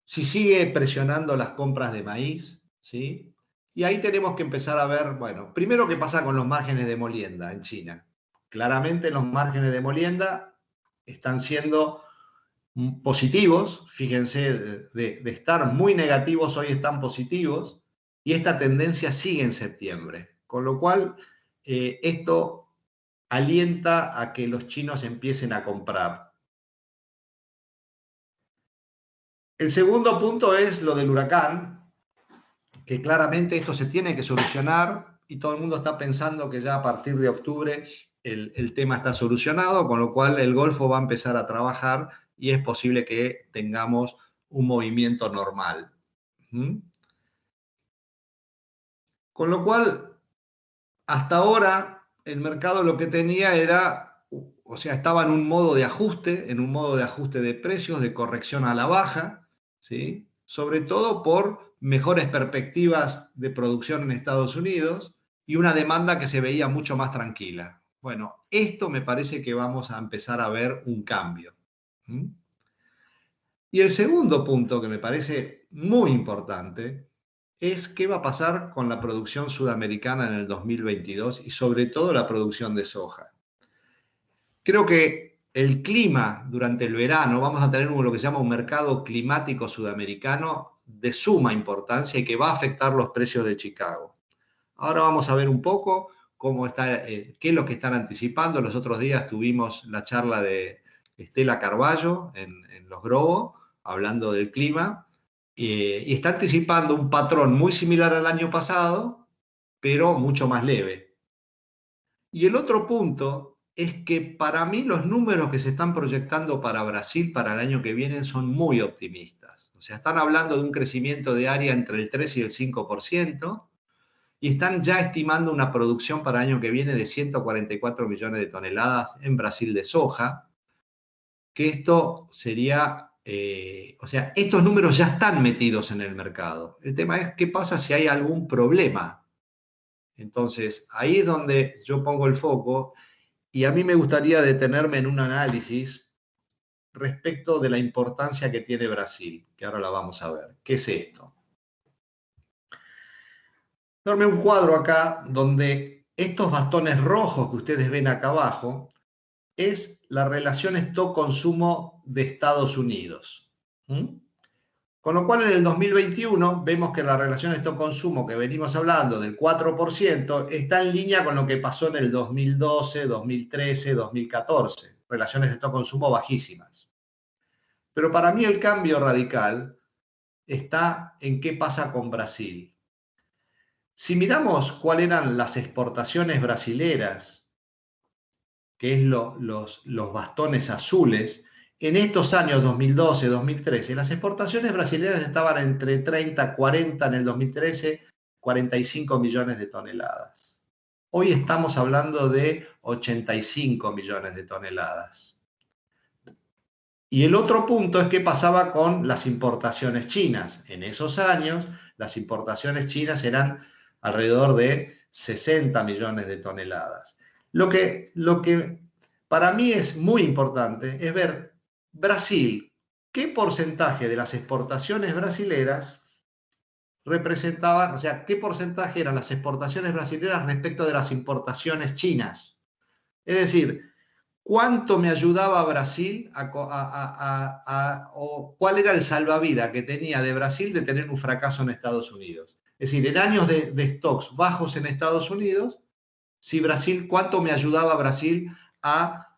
si sigue presionando las compras de maíz, ¿sí? Y ahí tenemos que empezar a ver, bueno, primero qué pasa con los márgenes de molienda en China. Claramente los márgenes de molienda están siendo positivos, fíjense, de estar muy negativos, hoy están positivos, y esta tendencia sigue en septiembre. Con lo cual, esto alienta a que los chinos empiecen a comprar. El segundo punto es lo del huracán, que claramente esto se tiene que solucionar y todo el mundo está pensando que ya a partir de octubre el tema está solucionado, con lo cual el Golfo va a empezar a trabajar y es posible que tengamos un movimiento normal. Con lo cual, hasta ahora el mercado lo que tenía era, o sea, estaba en un modo de ajuste, de precios, de corrección a la baja, ¿sí? Sobre todo por mejores perspectivas de producción en Estados Unidos y una demanda que se veía mucho más tranquila. Bueno, esto me parece que vamos a empezar a ver un cambio. Y el segundo punto que me parece muy importante es qué va a pasar con la producción sudamericana en el 2022 y sobre todo la producción de soja. Creo que el clima durante el verano, vamos a tener lo que se llama un mercado climático sudamericano de suma importancia y que va a afectar los precios de Chicago. Ahora vamos a ver un poco cómo está, qué es lo que están anticipando. Los otros días tuvimos la charla de Estela Carballo en Los Grobos, hablando del clima, y está anticipando un patrón muy similar al año pasado, pero mucho más leve. Y el otro punto es que para mí los números que se están proyectando para Brasil para el año que viene son muy optimistas. O sea, están hablando de un crecimiento de área entre el 3 y el 5%, y están ya estimando una producción para el año que viene de 144 millones de toneladas en Brasil de soja, que esto sería, o sea, estos números ya están metidos en el mercado. El tema es qué pasa si hay algún problema. Entonces, ahí es donde yo pongo el foco y a mí me gustaría detenerme en un análisis respecto de la importancia que tiene Brasil, que ahora la vamos a ver. ¿Qué es esto? Darme un cuadro acá donde estos bastones rojos que ustedes ven acá abajo es la relación stock-consumo de Estados Unidos. Con lo cual en el 2021 vemos que la relación stock-consumo que venimos hablando del 4% está en línea con lo que pasó en el 2012, 2013, 2014. Relaciones de stock-consumo bajísimas. Pero para mí el cambio radical está en qué pasa con Brasil. Si miramos cuáles eran las exportaciones brasileras, que es los bastones azules, en estos años 2012, 2013, las exportaciones brasileñas estaban entre 30, 40 en el 2013, 45 millones de toneladas. Hoy estamos hablando de 85 millones de toneladas. Y el otro punto es qué pasaba con las importaciones chinas. En esos años, las importaciones chinas eran alrededor de 60 millones de toneladas. Lo que para mí es muy importante es ver Brasil, qué porcentaje de las exportaciones brasileras representaban, o sea, qué porcentaje eran las exportaciones brasileras respecto de las importaciones chinas. Es decir, cuánto me ayudaba Brasil o cuál era el salvavidas que tenía de Brasil de tener un fracaso en Estados Unidos. Es decir, en años de stocks bajos en Estados Unidos, si Brasil, cuánto me ayudaba Brasil a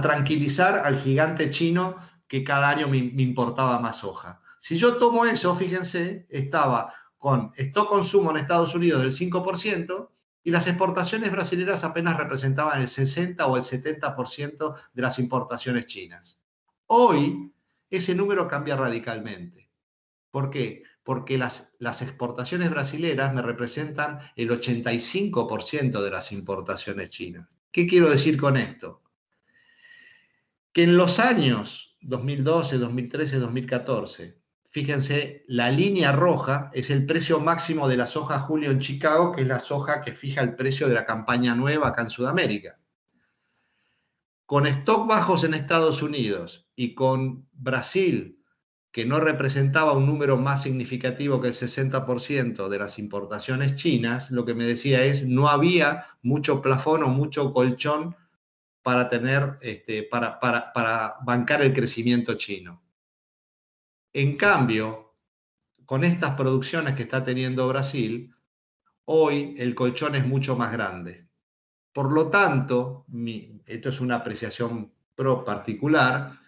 tranquilizar al gigante chino que cada año me importaba más soja. Si yo tomo eso, fíjense, estaba con stock consumo en Estados Unidos del 5% y las exportaciones brasileñas apenas representaban el 60 o el 70% de las importaciones chinas. Hoy ese número cambia radicalmente. ¿Por qué? Porque las exportaciones brasileras me representan el 85% de las importaciones chinas. ¿Qué quiero decir con esto? Que en los años 2012, 2013, 2014, fíjense, la línea roja es el precio máximo de la soja julio en Chicago, que es la soja que fija el precio de la campaña nueva acá en Sudamérica. Con stock bajos en Estados Unidos y con Brasil, que no representaba un número más significativo que el 60% de las importaciones chinas, lo que me decía es no había mucho plafón o mucho colchón para tener, para bancar el crecimiento chino. En cambio, con estas producciones que está teniendo Brasil, hoy el colchón es mucho más grande. Por lo tanto, esto es una apreciación particular,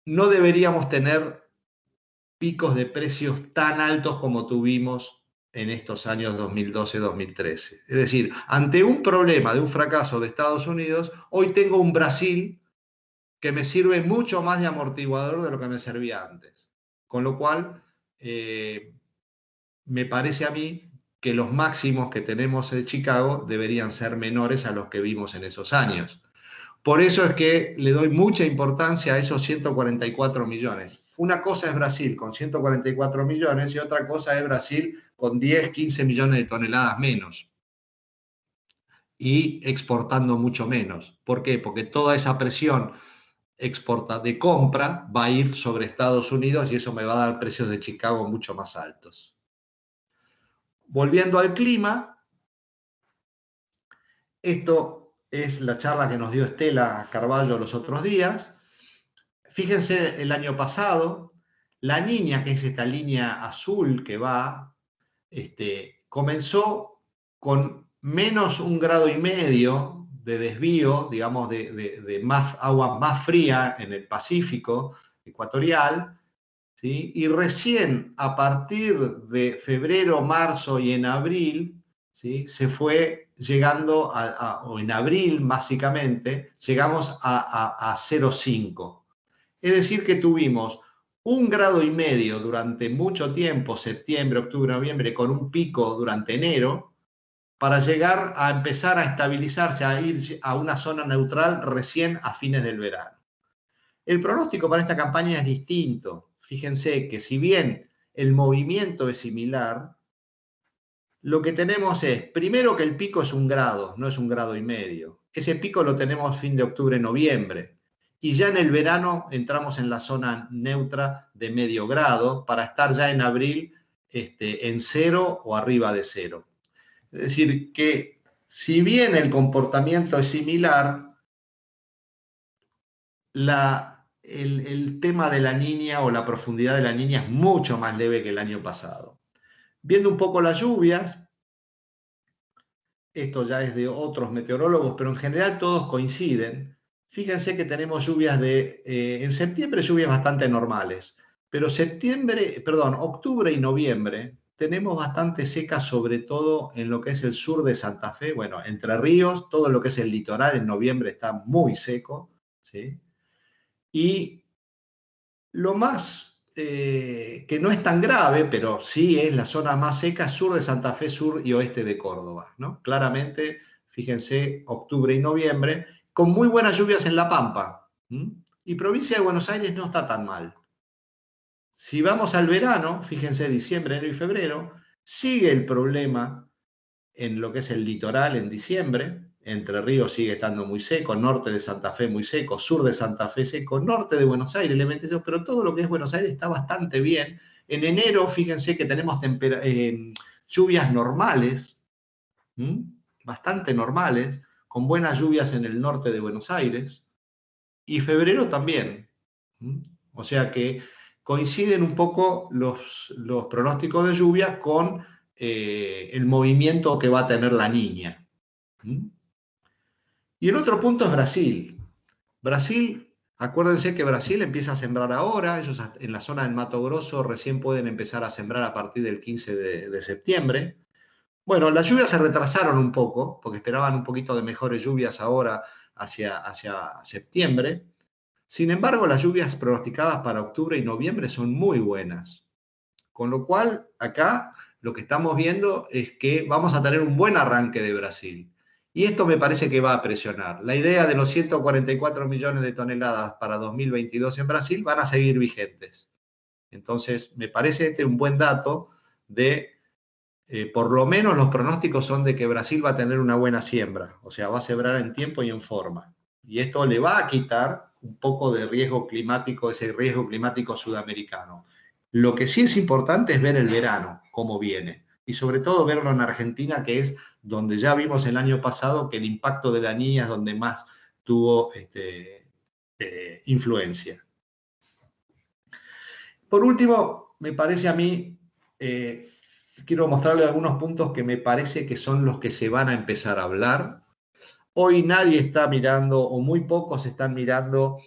no deberíamos tener picos de precios tan altos como tuvimos en estos años 2012-2013. Es decir, ante un problema de un fracaso de Estados Unidos, hoy tengo un Brasil que me sirve mucho más de amortiguador de lo que me servía antes. Con lo cual, me parece a mí que los máximos que tenemos en Chicago deberían ser menores a los que vimos en esos años. Por eso es que le doy mucha importancia a esos 144 millones. Una cosa es Brasil con 144 millones y otra cosa es Brasil con 10, 15 millones de toneladas menos y exportando mucho menos. ¿Por qué? Porque toda esa presión de compra va a ir sobre Estados Unidos y eso me va a dar precios de Chicago mucho más altos. Volviendo al clima, esto es la charla que nos dio Estela Carballo los otros días. Fíjense el año pasado, la Niña, que es esta línea azul que va, comenzó con menos 1,5 grados de desvío, digamos, de más agua más fría en el Pacífico ecuatorial, ¿sí? Y recién a partir de febrero, marzo y en abril, ¿sí? Se fue llegando, o en abril básicamente, llegamos a 0,5. Es decir, que tuvimos 1,5 grados durante mucho tiempo, septiembre, octubre, noviembre, con un pico durante enero, para llegar a empezar a estabilizarse, a ir a una zona neutral recién a fines del verano. El pronóstico para esta campaña es distinto. Fíjense que si bien el movimiento es similar, lo que tenemos es, primero que el pico es 1 grado, no es 1,5 grados. Ese pico lo tenemos fin de octubre, noviembre. Y ya en el verano entramos en la zona neutra de medio grado para estar ya en abril en 0 o arriba de 0. Es decir, que si bien el comportamiento es similar, el tema de la Niña o la profundidad de la Niña es mucho más leve que el año pasado. Viendo un poco las lluvias, esto ya es de otros meteorólogos, pero en general todos coinciden. Fíjense que tenemos lluvias en septiembre lluvias bastante normales, pero octubre y noviembre tenemos bastante secas, sobre todo en lo que es el sur de Santa Fe, bueno, Entre Ríos, todo lo que es el litoral en noviembre está muy seco, ¿sí? Y lo más que no es tan grave, pero sí es la zona más seca, sur de Santa Fe, sur y oeste de Córdoba, ¿no? Claramente, fíjense, octubre y noviembre, con muy buenas lluvias en La Pampa. Y provincia de Buenos Aires no está tan mal. Si vamos al verano, fíjense, diciembre, enero y febrero, sigue el problema en lo que es el litoral en diciembre. Entre Ríos sigue estando muy seco, norte de Santa Fe muy seco, sur de Santa Fe seco, norte de Buenos Aires elementos, pero todo lo que es Buenos Aires está bastante bien. En enero, fíjense que tenemos lluvias normales, bastante normales, con buenas lluvias en el norte de Buenos Aires, y febrero también. O sea que coinciden un poco los pronósticos de lluvia con el movimiento que va a tener la Niña. Y el otro punto es Brasil. Brasil Acuérdense que Brasil empieza a sembrar ahora, ellos en la zona del Mato Grosso recién pueden empezar a sembrar a partir del 15 de septiembre. Bueno, las lluvias se retrasaron un poco, porque esperaban un poquito de mejores lluvias ahora hacia septiembre. Sin embargo, las lluvias pronosticadas para octubre y noviembre son muy buenas. Con lo cual, acá lo que estamos viendo es que vamos a tener un buen arranque de Brasil. Y esto me parece que va a presionar. La idea de los 144 millones de toneladas para 2022 en Brasil van a seguir vigentes. Entonces, me parece este un buen dato de, por lo menos los pronósticos son de que Brasil va a tener una buena siembra, o sea, va a sembrar en tiempo y en forma. Y esto le va a quitar un poco de riesgo climático, ese riesgo climático sudamericano. Lo que sí es importante es ver el verano, cómo viene. Y sobre todo verlo en Argentina, que es donde ya vimos el año pasado que el impacto de la Niña es donde más tuvo influencia. Por último, me parece a mí, quiero mostrarle algunos puntos que me parece que son los que se van a empezar a hablar. Hoy nadie está mirando, o muy pocos están mirando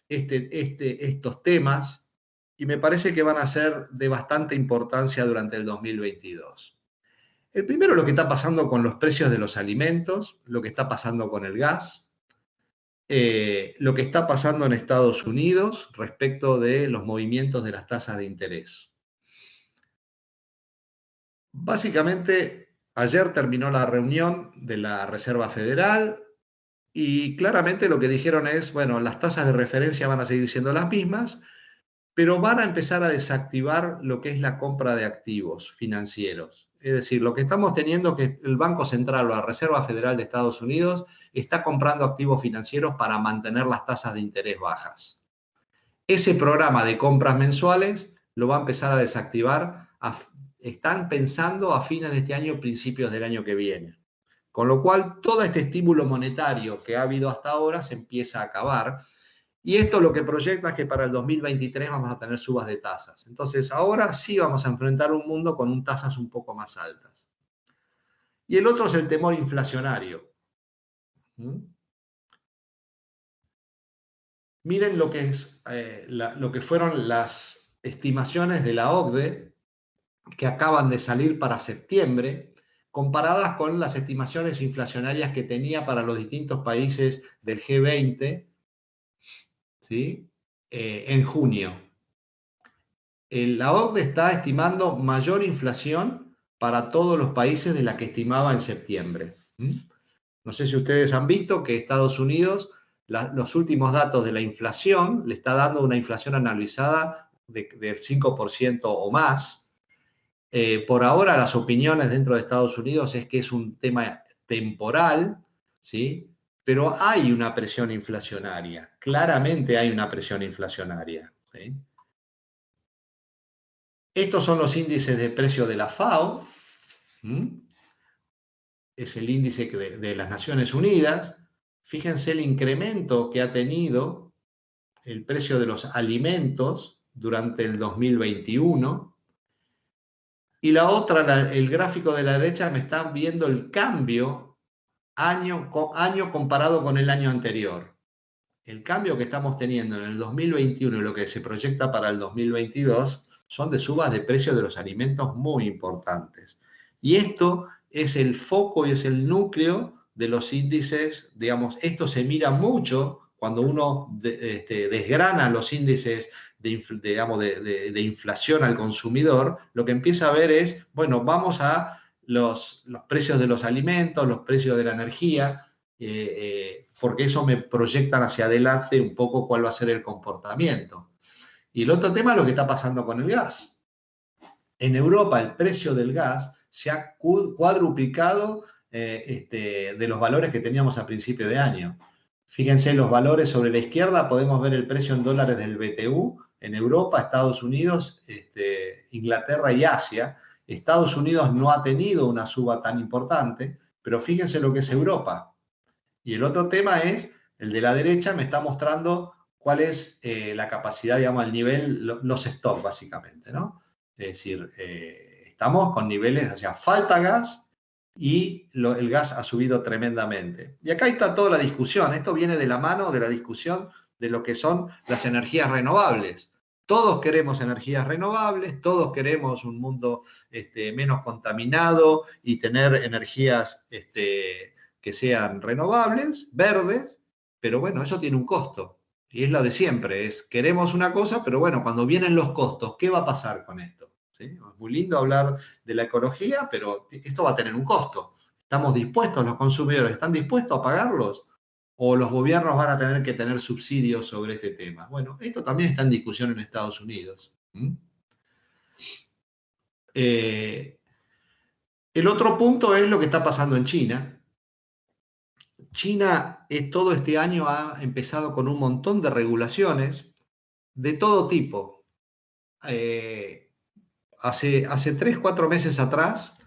estos temas, y me parece que van a ser de bastante importancia durante el 2022. El primero, lo que está pasando con los precios de los alimentos, lo que está pasando con el gas, lo que está pasando en Estados Unidos respecto de los movimientos de las tasas de interés. Básicamente, ayer terminó la reunión de la Reserva Federal y claramente lo que dijeron es, bueno, las tasas de referencia van a seguir siendo las mismas, pero van a empezar a desactivar lo que es la compra de activos financieros. Es decir, lo que estamos teniendo es que el Banco Central o la Reserva Federal de Estados Unidos está comprando activos financieros para mantener las tasas de interés bajas. Ese programa de compras mensuales lo va a empezar a desactivar, están pensando a fines de este año, principios del año que viene. Con lo cual, todo este estímulo monetario que ha habido hasta ahora se empieza a acabar. Y esto lo que proyecta es que para el 2023 vamos a tener subas de tasas. Entonces, ahora sí vamos a enfrentar un mundo con tasas un poco más altas. Y el otro es el temor inflacionario. Miren lo que, lo que fueron las estimaciones de la OCDE que acaban de salir para septiembre, comparadas con las estimaciones inflacionarias que tenía para los distintos países del G20, ¿sí? En junio. La OCDE está estimando mayor inflación para todos los países de la que estimaba en septiembre. No sé si ustedes han visto que Estados Unidos, los últimos datos de la inflación, le está dando una inflación anualizada del 5% o más. Por ahora las opiniones dentro de Estados Unidos es que es un tema temporal, ¿sí? Pero hay una presión inflacionaria, claramente hay una presión inflacionaria, ¿sí? Estos son los índices de precio de la FAO, es el índice de las Naciones Unidas. Fíjense el incremento que ha tenido el precio de los alimentos durante el 2021. Y la otra, el gráfico de la derecha, me está viendo el cambio año comparado con el año anterior. El cambio que estamos teniendo en el 2021 y lo que se proyecta para el 2022 son de subas de precios de los alimentos muy importantes. Y esto es el foco y es el núcleo de los índices, digamos, esto se mira mucho cuando uno desgrana los índices de inflación al consumidor, lo que empieza a ver es, bueno, vamos a los precios de los alimentos, los precios de la energía, porque eso me proyectan hacia adelante un poco cuál va a ser el comportamiento. Y el otro tema es lo que está pasando con el gas. En Europa el precio del gas se ha cuadruplicado de los valores que teníamos a principio de año. Fíjense los valores sobre la izquierda, podemos ver el precio en dólares del BTU en Europa, Estados Unidos, Inglaterra y Asia. Estados Unidos no ha tenido una suba tan importante, pero fíjense lo que es Europa. Y el otro tema es, el de la derecha me está mostrando cuál es la capacidad, digamos, el nivel, los stocks básicamente, ¿no? Es decir, estamos con niveles, o sea, falta gas y el gas ha subido tremendamente. Y acá está toda la discusión, esto viene de la mano de la discusión de lo que son las energías renovables. Todos queremos energías renovables, todos queremos un mundo menos contaminado y tener energías que sean renovables, verdes, pero bueno, eso tiene un costo. Y es lo de siempre, queremos una cosa, pero bueno, cuando vienen los costos, ¿qué va a pasar con esto? ¿Sí? Es muy lindo hablar de la ecología, pero esto va a tener un costo. ¿Estamos dispuestos, los consumidores, están dispuestos a pagarlos? ¿O los gobiernos van a tener que tener subsidios sobre este tema? Bueno, esto también está en discusión en Estados Unidos. El otro punto es lo que está pasando en China. China todo este año ha empezado con un montón de regulaciones de todo tipo. Hace 3, 4 meses atrás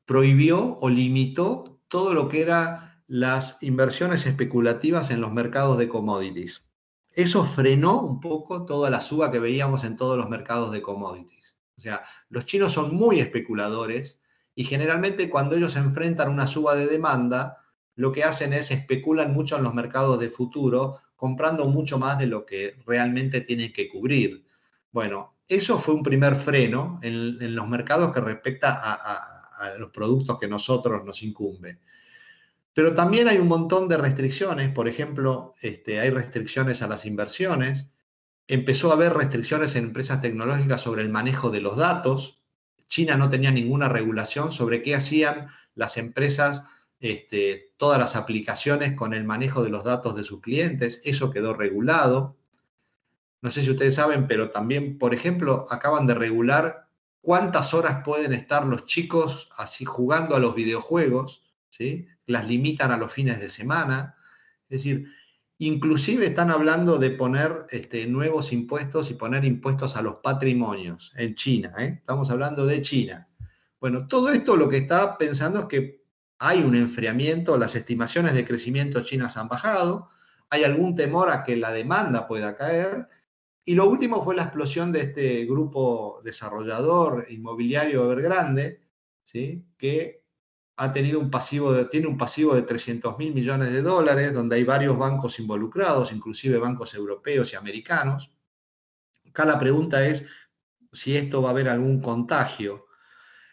prohibió o limitó todo lo que era las inversiones especulativas en los mercados de commodities. Eso frenó un poco toda la suba que veíamos en todos los mercados de commodities. O sea, los chinos son muy especuladores y generalmente cuando ellos enfrentan una suba de demanda, lo que hacen es especulan mucho en los mercados de futuro, comprando mucho más de lo que realmente tienen que cubrir. Bueno, eso fue un primer freno en los mercados que respecta a los productos que nosotros nos incumben. Pero también hay un montón de restricciones, por ejemplo, hay restricciones a las inversiones, empezó a haber restricciones en empresas tecnológicas sobre el manejo de los datos, China no tenía ninguna regulación sobre qué hacían las empresas, todas las aplicaciones con el manejo de los datos de sus clientes, eso quedó regulado. No sé si ustedes saben, pero también, por ejemplo, acaban de regular cuántas horas pueden estar los chicos así jugando a los videojuegos, ¿sí? Las limitan a los fines de semana. Es decir, inclusive están hablando de poner nuevos impuestos y poner impuestos a los patrimonios en China. Estamos hablando de China. Bueno, todo esto lo que está pensando es que hay un enfriamiento, las estimaciones de crecimiento chinas han bajado, hay algún temor a que la demanda pueda caer. Y lo último fue la explosión de este grupo desarrollador inmobiliario Evergrande, ¿sí? Que ha tenido tiene un pasivo de 300.000 millones de dólares, donde hay varios bancos involucrados, inclusive bancos europeos y americanos. Acá la pregunta es si esto va a haber algún contagio.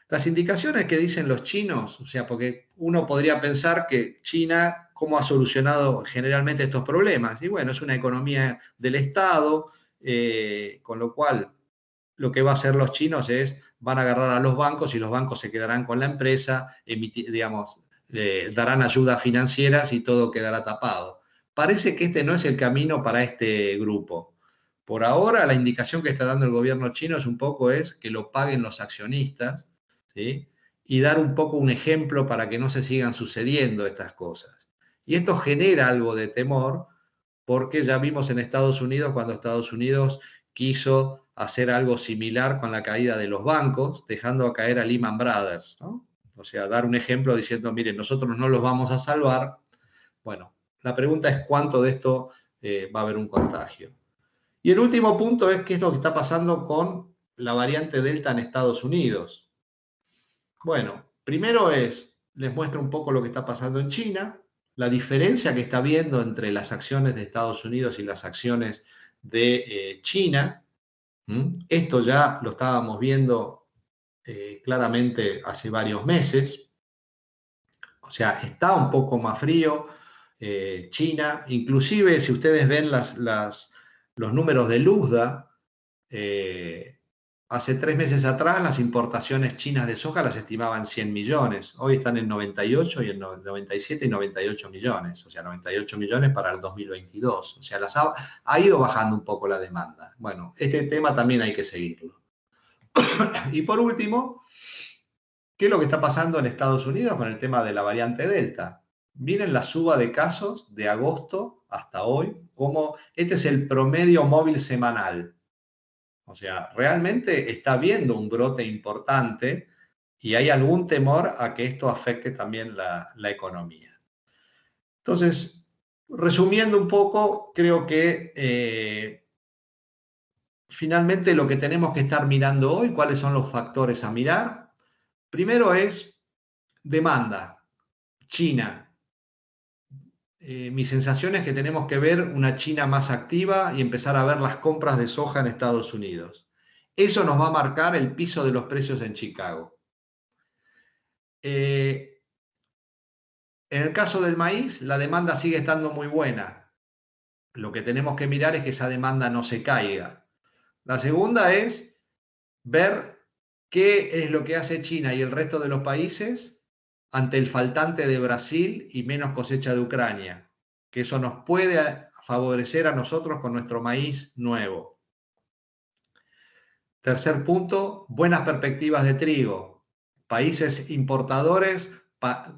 Las indicaciones que dicen los chinos, o sea, porque uno podría pensar que China, ¿cómo ha solucionado generalmente estos problemas? Y bueno, es una economía del Estado, con lo cual lo que va a hacer los chinos van a agarrar a los bancos y los bancos se quedarán con la empresa, digamos, darán ayudas financieras y todo quedará tapado. Parece que este no es el camino para este grupo. Por ahora, la indicación que está dando el gobierno chino es un poco que lo paguen los accionistas, ¿sí? Y dar un poco un ejemplo para que no se sigan sucediendo estas cosas. Y esto genera algo de temor, porque ya vimos en Estados Unidos cuando Estados Unidos quiso hacer algo similar con la caída de los bancos, dejando a caer a Lehman Brothers, ¿no? O sea, dar un ejemplo diciendo, miren, nosotros no los vamos a salvar. Bueno, la pregunta es cuánto de esto va a haber un contagio. Y el último punto es qué es lo que está pasando con la variante Delta en Estados Unidos. Bueno, primero les muestro un poco lo que está pasando en China, la diferencia que está habiendo entre las acciones de Estados Unidos y las acciones de China. Esto ya lo estábamos viendo claramente hace varios meses. O sea, está un poco más frío China. Inclusive, si ustedes ven los números de Luzda, hace 3 meses atrás las importaciones chinas de soja las estimaban 100 millones. Hoy están en 98 y en 97 y 98 millones. O sea, 98 millones para el 2022. O sea, ha ido bajando un poco la demanda. Bueno, este tema también hay que seguirlo. Y por último, ¿qué es lo que está pasando en Estados Unidos con el tema de la variante Delta? Miren la suba de casos de agosto hasta hoy, como este es el promedio móvil semanal. O sea, realmente está habiendo un brote importante y hay algún temor a que esto afecte también la economía. Entonces, resumiendo un poco, creo que finalmente lo que tenemos que estar mirando hoy, cuáles son los factores a mirar. Primero es demanda. China. mi sensación es que tenemos que ver una China más activa y empezar a ver las compras de soja en Estados Unidos. Eso nos va a marcar el piso de los precios en Chicago. En el caso del maíz, la demanda sigue estando muy buena. Lo que tenemos que mirar es que esa demanda no se caiga. La segunda es ver qué es lo que hace China y el resto de los países ante el faltante de Brasil y menos cosecha de Ucrania, que eso nos puede favorecer a nosotros con nuestro maíz nuevo. Tercer punto, buenas perspectivas de trigo. Países importadores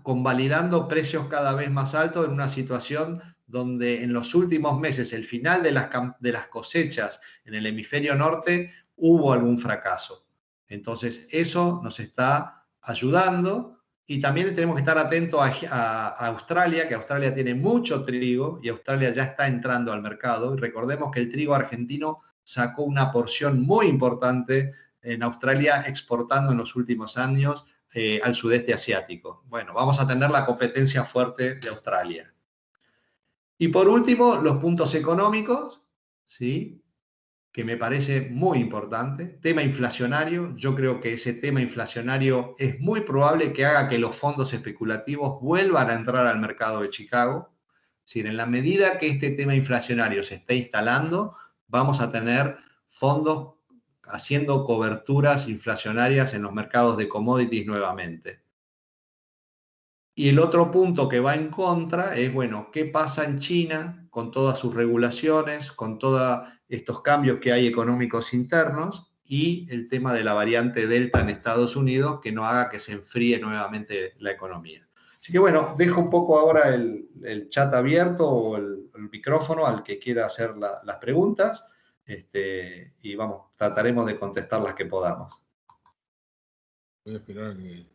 convalidando precios cada vez más altos en una situación donde en los últimos meses, el final de las cosechas en el hemisferio norte, hubo algún fracaso. Entonces, eso nos está ayudando y también tenemos que estar atentos a Australia, que Australia tiene mucho trigo y Australia ya está entrando al mercado. Y recordemos que el trigo argentino sacó una porción muy importante en Australia exportando en los últimos años al sudeste asiático. Bueno, vamos a tener la competencia fuerte de Australia. Y por último, los puntos económicos, ¿sí?, que me parece muy importante. Tema inflacionario, yo creo que ese tema inflacionario es muy probable que haga que los fondos especulativos vuelvan a entrar al mercado de Chicago. Es decir, en la medida que este tema inflacionario se esté instalando, vamos a tener fondos haciendo coberturas inflacionarias en los mercados de commodities nuevamente. Y el otro punto que va en contra es, bueno, ¿qué pasa en China con todas sus regulaciones, con todos estos cambios que hay económicos internos y el tema de la variante Delta en Estados Unidos que no haga que se enfríe nuevamente la economía? Así que bueno, dejo un poco ahora el chat abierto o el micrófono al que quiera hacer las preguntas y vamos, trataremos de contestar las que podamos. Voy a esperar a que...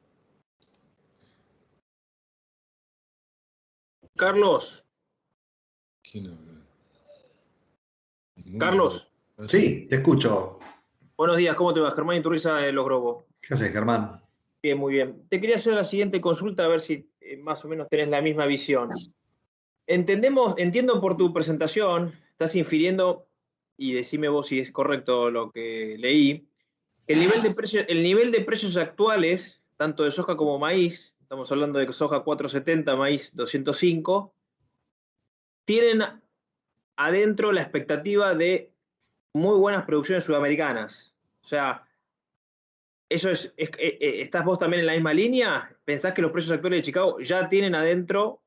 Carlos. ¿Quién habla? Carlos. Sí, te escucho. Buenos días, ¿cómo te va? Germán Iturriza de Los Grobos. ¿Qué haces, Germán? Bien, muy bien. Te quería hacer la siguiente consulta, a ver si más o menos tenés la misma visión. Entiendo por tu presentación, estás infiriendo, y decime vos si es correcto lo que leí, que el nivel de precios actuales, tanto de soja como maíz, estamos hablando de soja 470, maíz 205, tienen adentro la expectativa de muy buenas producciones sudamericanas. O sea, ¿estás vos también en la misma línea? ¿Pensás que los precios actuales de Chicago ya tienen adentro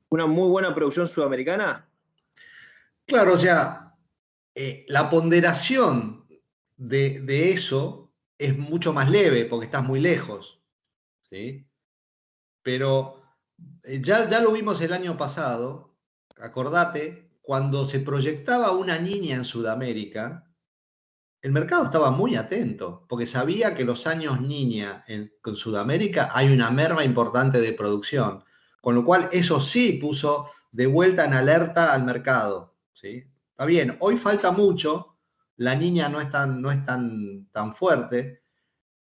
una muy buena producción sudamericana? Claro, o sea, la ponderación de eso es mucho más leve porque estás muy lejos, ¿sí? Pero ya lo vimos el año pasado, acordate, cuando se proyectaba una niña en Sudamérica, el mercado estaba muy atento, porque sabía que los años niña en Sudamérica hay una merma importante de producción, con lo cual eso sí puso de vuelta en alerta al mercado, ¿sí? Está bien, hoy falta mucho, la niña no es tan fuerte,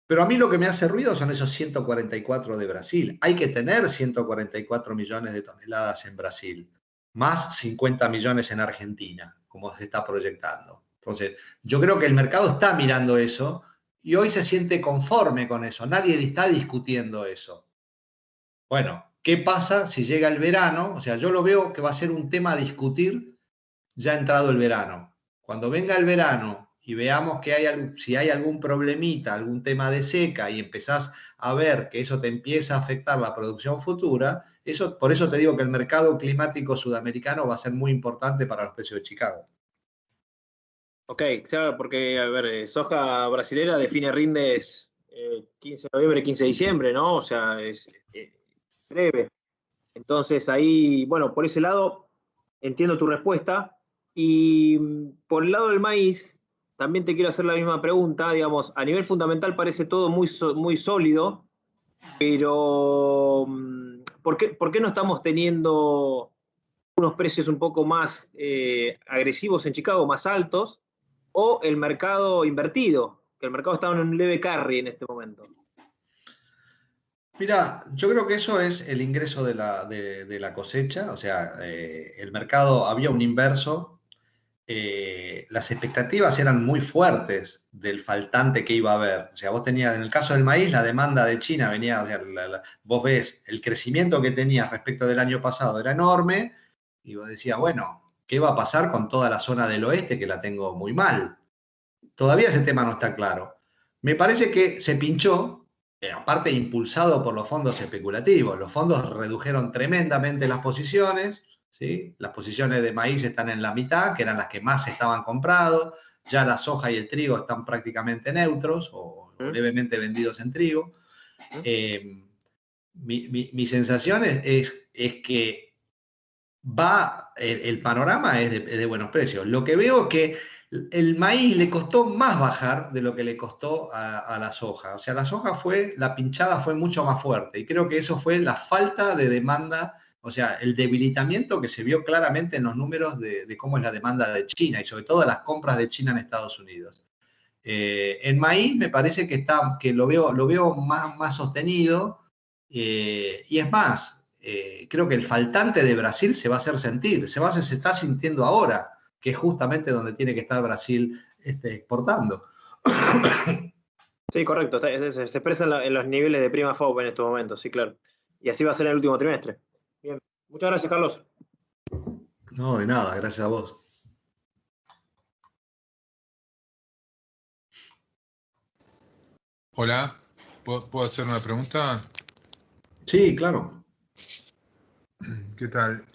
pero a mí lo que me hace ruido son esos 144 de Brasil. Hay que tener 144 millones de toneladas en Brasil, más 50 millones en Argentina, como se está proyectando. Entonces, yo creo que el mercado está mirando eso y hoy se siente conforme con eso. Nadie está discutiendo eso. Bueno, ¿qué pasa si llega el verano? O sea, yo lo veo que va a ser un tema a discutir ya entrado el verano. Cuando venga el verano y veamos que si hay algún problemita, algún tema de seca y empezás a ver que eso te empieza a afectar la producción futura, por eso te digo que el mercado climático sudamericano va a ser muy importante para los precios de Chicago. Ok, claro, porque, a ver, soja brasilera define rindes 15 de noviembre, 15 de diciembre, ¿no? O sea, es breve. Entonces ahí, bueno, por ese lado entiendo tu respuesta. Y por el lado del maíz, también te quiero hacer la misma pregunta. Digamos, a nivel fundamental parece todo muy sólido, pero ¿por qué no estamos teniendo unos precios un poco más agresivos en Chicago, más altos, o el mercado invertido, que el mercado está en un leve carry en este momento? Mira, yo creo que eso es el ingreso de la cosecha, o sea, el mercado, había un inverso, las expectativas eran muy fuertes del faltante que iba a haber. O sea, vos tenías, en el caso del maíz, la demanda de China venía, o sea, vos ves, el crecimiento que tenías respecto del año pasado era enorme, y vos decías, bueno, ¿qué va a pasar con toda la zona del oeste que la tengo muy mal? Todavía ese tema no está claro. Me parece que se pinchó, aparte impulsado por los fondos especulativos. Los fondos redujeron tremendamente las posiciones, ¿sí? Las posiciones de maíz están en la mitad, que eran las que más estaban comprados. Ya la soja y el trigo están prácticamente neutros o levemente vendidos en trigo. Mi sensación es que el panorama es de buenos precios. Lo que veo es que el maíz le costó más bajar de lo que le costó a la soja. O sea, la pinchada fue mucho más fuerte y creo que eso fue la falta de demanda, o sea, el debilitamiento que se vio claramente en los números de cómo es la demanda de China y sobre todo las compras de China en Estados Unidos. En maíz me parece que lo veo más sostenido y es más, creo que el faltante de Brasil se va a hacer sentir, se está sintiendo ahora, que es justamente donde tiene que estar Brasil exportando. Sí, correcto. Se expresa en los niveles de prima FOB en estos momentos, sí, claro. Y así va a ser en el último trimestre. Bien. Muchas gracias, Carlos. No, de nada, gracias a vos. Hola, ¿puedo hacer una pregunta? Sí, claro. ¿Qué tal?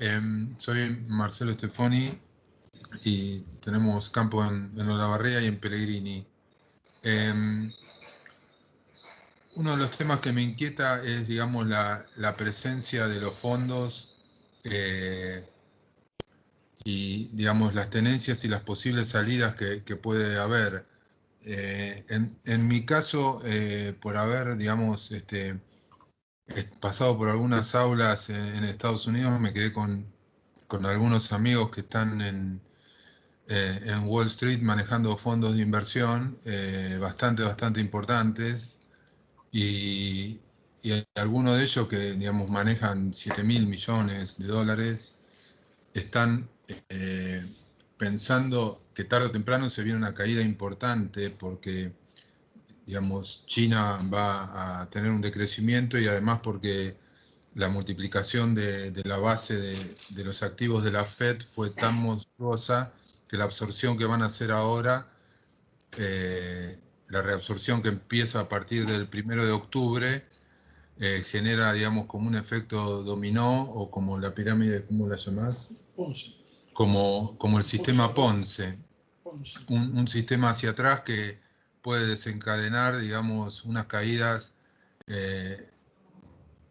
Soy Marcelo Stefoni y tenemos campo en Olavarría y en Pellegrini. Uno de los temas que me inquieta es, digamos, la presencia de los fondos y, digamos, las tenencias y las posibles salidas que puede haber. En mi caso, por haber, digamos, pasado por algunas aulas en Estados Unidos, me quedé con algunos amigos que están en Wall Street manejando fondos de inversión bastante importantes y algunos de ellos que, digamos, manejan 7.000 millones de dólares están pensando que tarde o temprano se viene una caída importante porque, digamos, China va a tener un decrecimiento y además porque la multiplicación de la base de los activos de la Fed fue tan monstruosa que la absorción que van a hacer ahora, la reabsorción que empieza a partir del 1 de octubre, genera, digamos, como un efecto dominó o como la pirámide, ¿cómo la llamás? Ponce. Como el sistema Ponce. Un sistema hacia atrás que puede desencadenar, digamos, unas caídas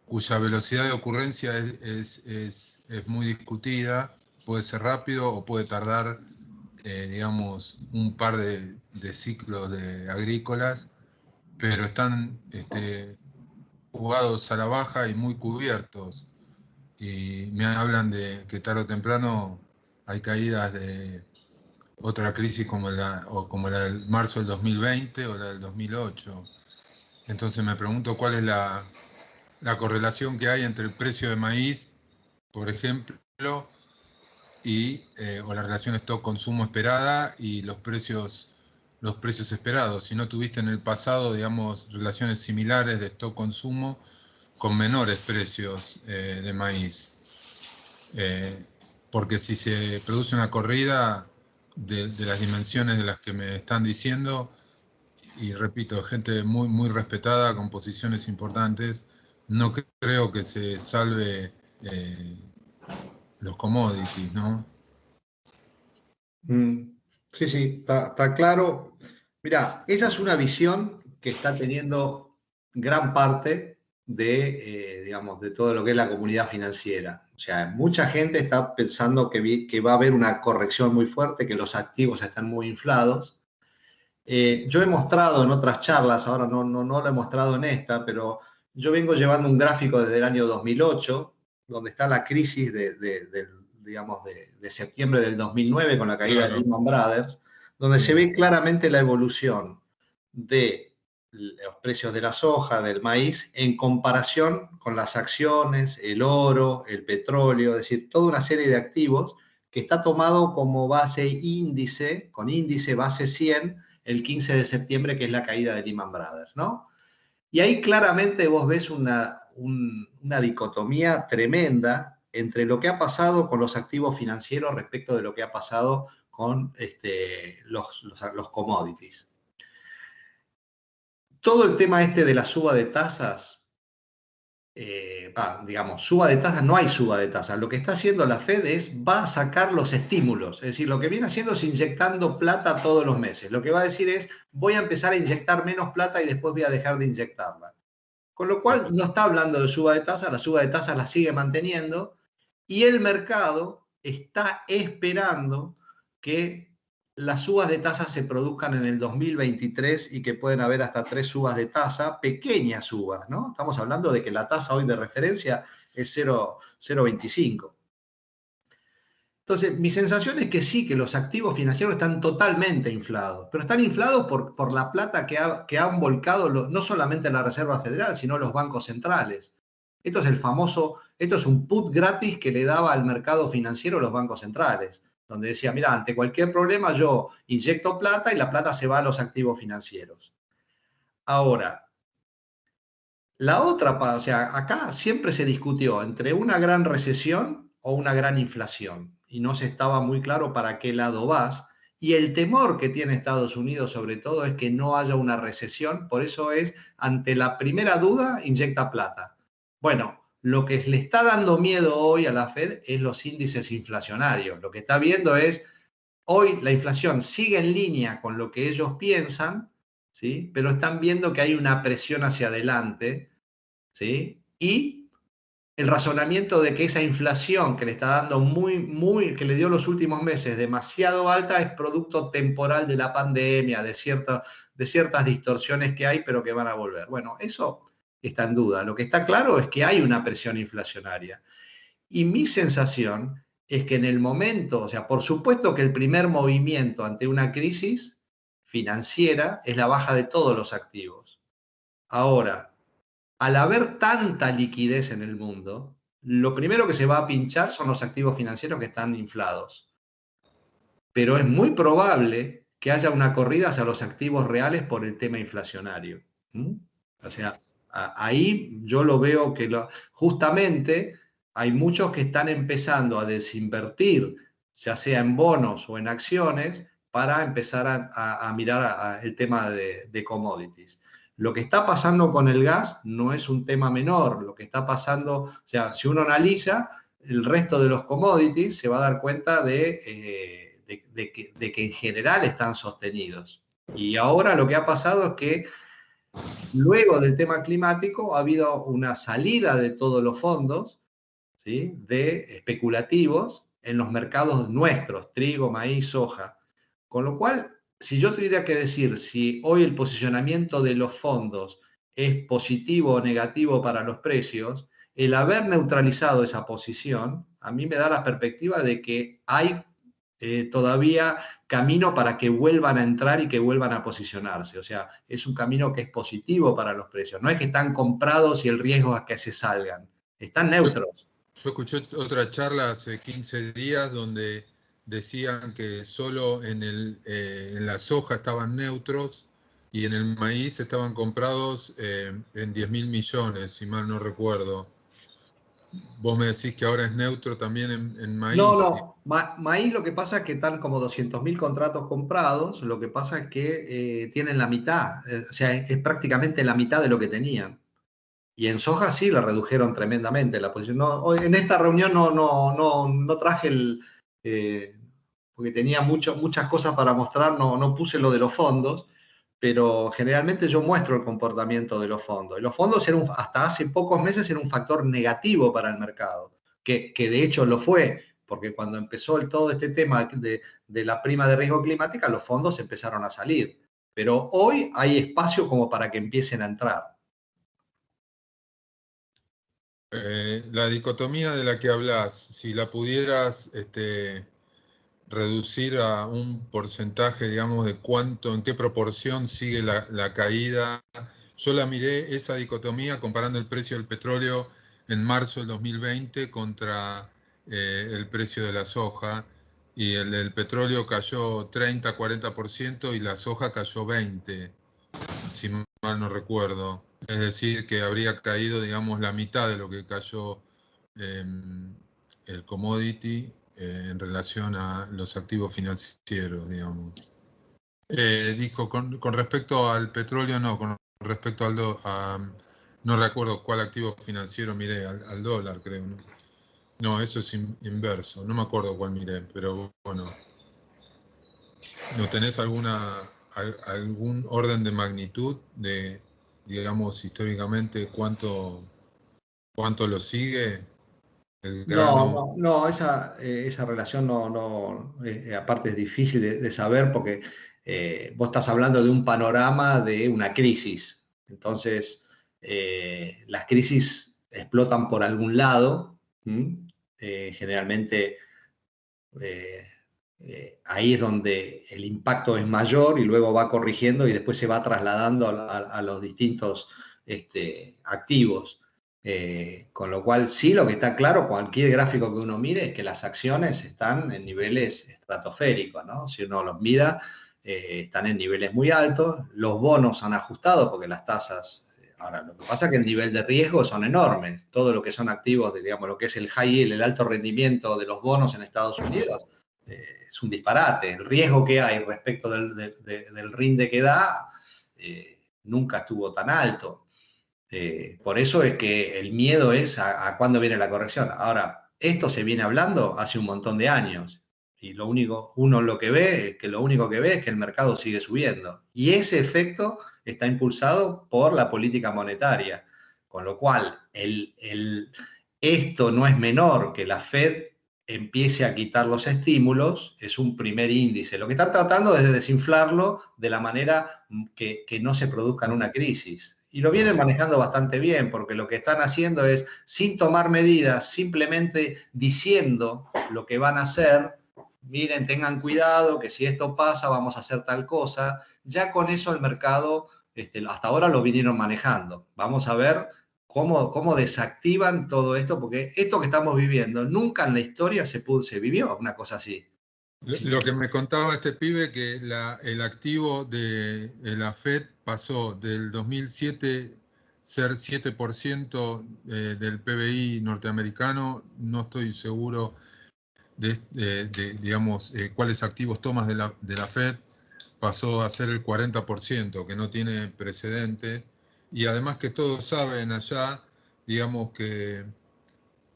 cuya velocidad de ocurrencia es muy discutida, puede ser rápido o puede tardar, digamos, un par de ciclos agrícolas, pero están jugados a la baja y muy cubiertos. Y me hablan de que tarde o temprano hay caídas de otra crisis como la del marzo del 2020 o la del 2008. Entonces me pregunto cuál es la correlación que hay entre el precio de maíz, por ejemplo, y o la relación stock-consumo esperada y los precios esperados. Si no tuviste en el pasado, digamos, relaciones similares de stock-consumo con menores precios de maíz. Porque si se produce una corrida de las dimensiones de las que me están diciendo, y repito, gente muy respetada, con posiciones importantes, no creo que se salve los commodities, ¿no? Sí, está claro. Mira, esa es una visión que está teniendo gran parte digamos, de todo lo que es la comunidad financiera. O sea, mucha gente está pensando que va a haber una corrección muy fuerte, que los activos están muy inflados. Yo he mostrado en otras charlas, ahora no lo he mostrado en esta, pero yo vengo llevando un gráfico desde el año 2008, donde está la crisis digamos, de septiembre del 2009 con la caída de Lehman Brothers, donde se ve claramente la evolución de los precios de la soja, del maíz, en comparación con las acciones, el oro, el petróleo, es decir, toda una serie de activos que está tomado como base índice, con índice base 100, el 15 de septiembre, que es la caída de Lehman Brothers, ¿no? Y ahí claramente vos ves una dicotomía tremenda entre lo que ha pasado con los activos financieros respecto de lo que ha pasado con los commodities. Todo el tema de la suba de tasas, digamos, suba de tasas, no hay suba de tasas. Lo que está haciendo la Fed va a sacar los estímulos. Es decir, lo que viene haciendo es inyectando plata todos los meses. Lo que va a decir es, voy a empezar a inyectar menos plata y después voy a dejar de inyectarla. Con lo cual, no está hablando de suba de tasas, la suba de tasas la sigue manteniendo y el mercado está esperando que las subas de tasas se produzcan en el 2023 y que pueden haber hasta 3 subas de tasa, pequeñas subas, ¿no? Estamos hablando de que la tasa hoy de referencia es 0,25. Entonces, mi sensación es que sí, que los activos financieros están totalmente inflados, pero están inflados por la plata que han volcado no solamente la Reserva Federal, sino los bancos centrales. Esto es un put gratis que le daba al mercado financiero los bancos centrales, donde decía, mira, ante cualquier problema yo inyecto plata y la plata se va a los activos financieros. Ahora, la otra, o sea, acá siempre se discutió entre una gran recesión o una gran inflación y no se estaba muy claro para qué lado vas. Y el temor que tiene Estados Unidos sobre todo es que no haya una recesión, por eso es, ante la primera duda, inyecta plata. Bueno, lo que le está dando miedo hoy a la Fed es los índices inflacionarios. Lo que está viendo es, hoy la inflación sigue en línea con lo que ellos piensan, ¿sí? Pero están viendo que hay una presión hacia adelante, ¿sí? Y el razonamiento de que esa inflación que le está dando que le dio los últimos meses demasiado alta es producto temporal de la pandemia, de ciertas distorsiones que hay, pero que van a volver. Bueno, eso está en duda. Lo que está claro es que hay una presión inflacionaria. Y mi sensación es que en el momento, o sea, por supuesto que el primer movimiento ante una crisis financiera es la baja de todos los activos. Ahora, al haber tanta liquidez en el mundo, lo primero que se va a pinchar son los activos financieros que están inflados. Pero es muy probable que haya una corrida hacia los activos reales por el tema inflacionario. O sea, ahí yo lo veo que justamente hay muchos que están empezando a desinvertir, ya sea en bonos o en acciones, para empezar a mirar el tema de commodities. Lo que está pasando con el gas no es un tema menor. Lo que está pasando, o sea, si uno analiza el resto de los commodities, se va a dar cuenta de que en general están sostenidos. Y ahora lo que ha pasado es que luego del tema climático ha habido una salida de todos los fondos, ¿sí?, de especulativos en los mercados nuestros, trigo, maíz, soja. Con lo cual, si yo tuviera que decir si hoy el posicionamiento de los fondos es positivo o negativo para los precios, el haber neutralizado esa posición, a mí me da la perspectiva de que hay todavía camino para que vuelvan a entrar y que vuelvan a posicionarse. O sea, es un camino que es positivo para los precios. No es que están comprados y el riesgo es que se salgan. Están neutros. Yo escuché otra charla hace 15 días donde decían que solo en la soja estaban neutros y en el maíz estaban comprados en 10.000 millones, si mal no recuerdo. Vos me decís que ahora es neutro también en maíz. No. Maíz lo que pasa es que están como 200.000 contratos comprados, lo que pasa es que tienen la mitad, o sea, es prácticamente la mitad de lo que tenían. Y en soja sí la redujeron tremendamente la posición. No, hoy en esta reunión no traje porque tenía muchas cosas para mostrar, no puse lo de los fondos, pero generalmente yo muestro el comportamiento de los fondos. Y los fondos hasta hace pocos meses eran un factor negativo para el mercado, que de hecho lo fue, porque cuando empezó todo este tema de la prima de riesgo climática, los fondos empezaron a salir. Pero hoy hay espacio como para que empiecen a entrar. La dicotomía de la que hablas, si la pudieras reducir a un porcentaje, digamos, de cuánto, en qué proporción sigue la caída. Yo la miré, esa dicotomía, comparando el precio del petróleo en marzo del 2020 contra el precio de la soja, y el del petróleo cayó 30-40% y la soja cayó 20%, si mal no recuerdo. Es decir, que habría caído, digamos, la mitad de lo que cayó el commodity en relación a los activos financieros, digamos. Dijo, con respecto al petróleo, no, con respecto no recuerdo cuál activo financiero miré, al dólar, creo, ¿no? No, eso es inverso, no me acuerdo cuál miré, pero bueno. ¿No tenés algún orden de magnitud de, digamos, históricamente cuánto lo sigue el grano? No, esa relación aparte es difícil de saber porque vos estás hablando de un panorama de una crisis. Entonces, las crisis explotan por algún lado. Generalmente ahí es donde el impacto es mayor y luego va corrigiendo y después se va trasladando a los distintos activos. Con lo cual, sí, lo que está claro, cualquier gráfico que uno mire, es que las acciones están en niveles estratosféricos, ¿no? Si uno los mida, están en niveles muy altos, los bonos han ajustado porque las tasas... Ahora, lo que pasa es que el nivel de riesgo son enormes. Todo lo que son activos, digamos, lo que es el high yield, el alto rendimiento de los bonos en Estados Unidos, es un disparate. El riesgo que hay respecto del rinde que da nunca estuvo tan alto. Por eso es que el miedo es a cuándo viene la corrección. Ahora, esto se viene hablando hace un montón de años. Y lo único que ve es que el mercado sigue subiendo. Y ese efecto está impulsado por la política monetaria. Con lo cual, esto no es menor que la Fed empiece a quitar los estímulos, es un primer índice. Lo que están tratando es de desinflarlo de la manera que no se produzca una crisis. Y lo vienen manejando bastante bien, porque lo que están haciendo es, sin tomar medidas, simplemente diciendo lo que van a hacer. Miren, tengan cuidado, que si esto pasa vamos a hacer tal cosa. Ya con eso el mercado, hasta ahora lo vinieron manejando. Vamos a ver cómo desactivan todo esto, porque esto que estamos viviendo, nunca en la historia se vivió una cosa así. Lo que me contaba este pibe, que el activo de la Fed pasó del 2007 ser 7% del PBI norteamericano. No estoy seguro digamos, cuáles activos tomas de la Fed, pasó a ser el 40%, que no tiene precedente. Y además que todos saben allá, digamos, que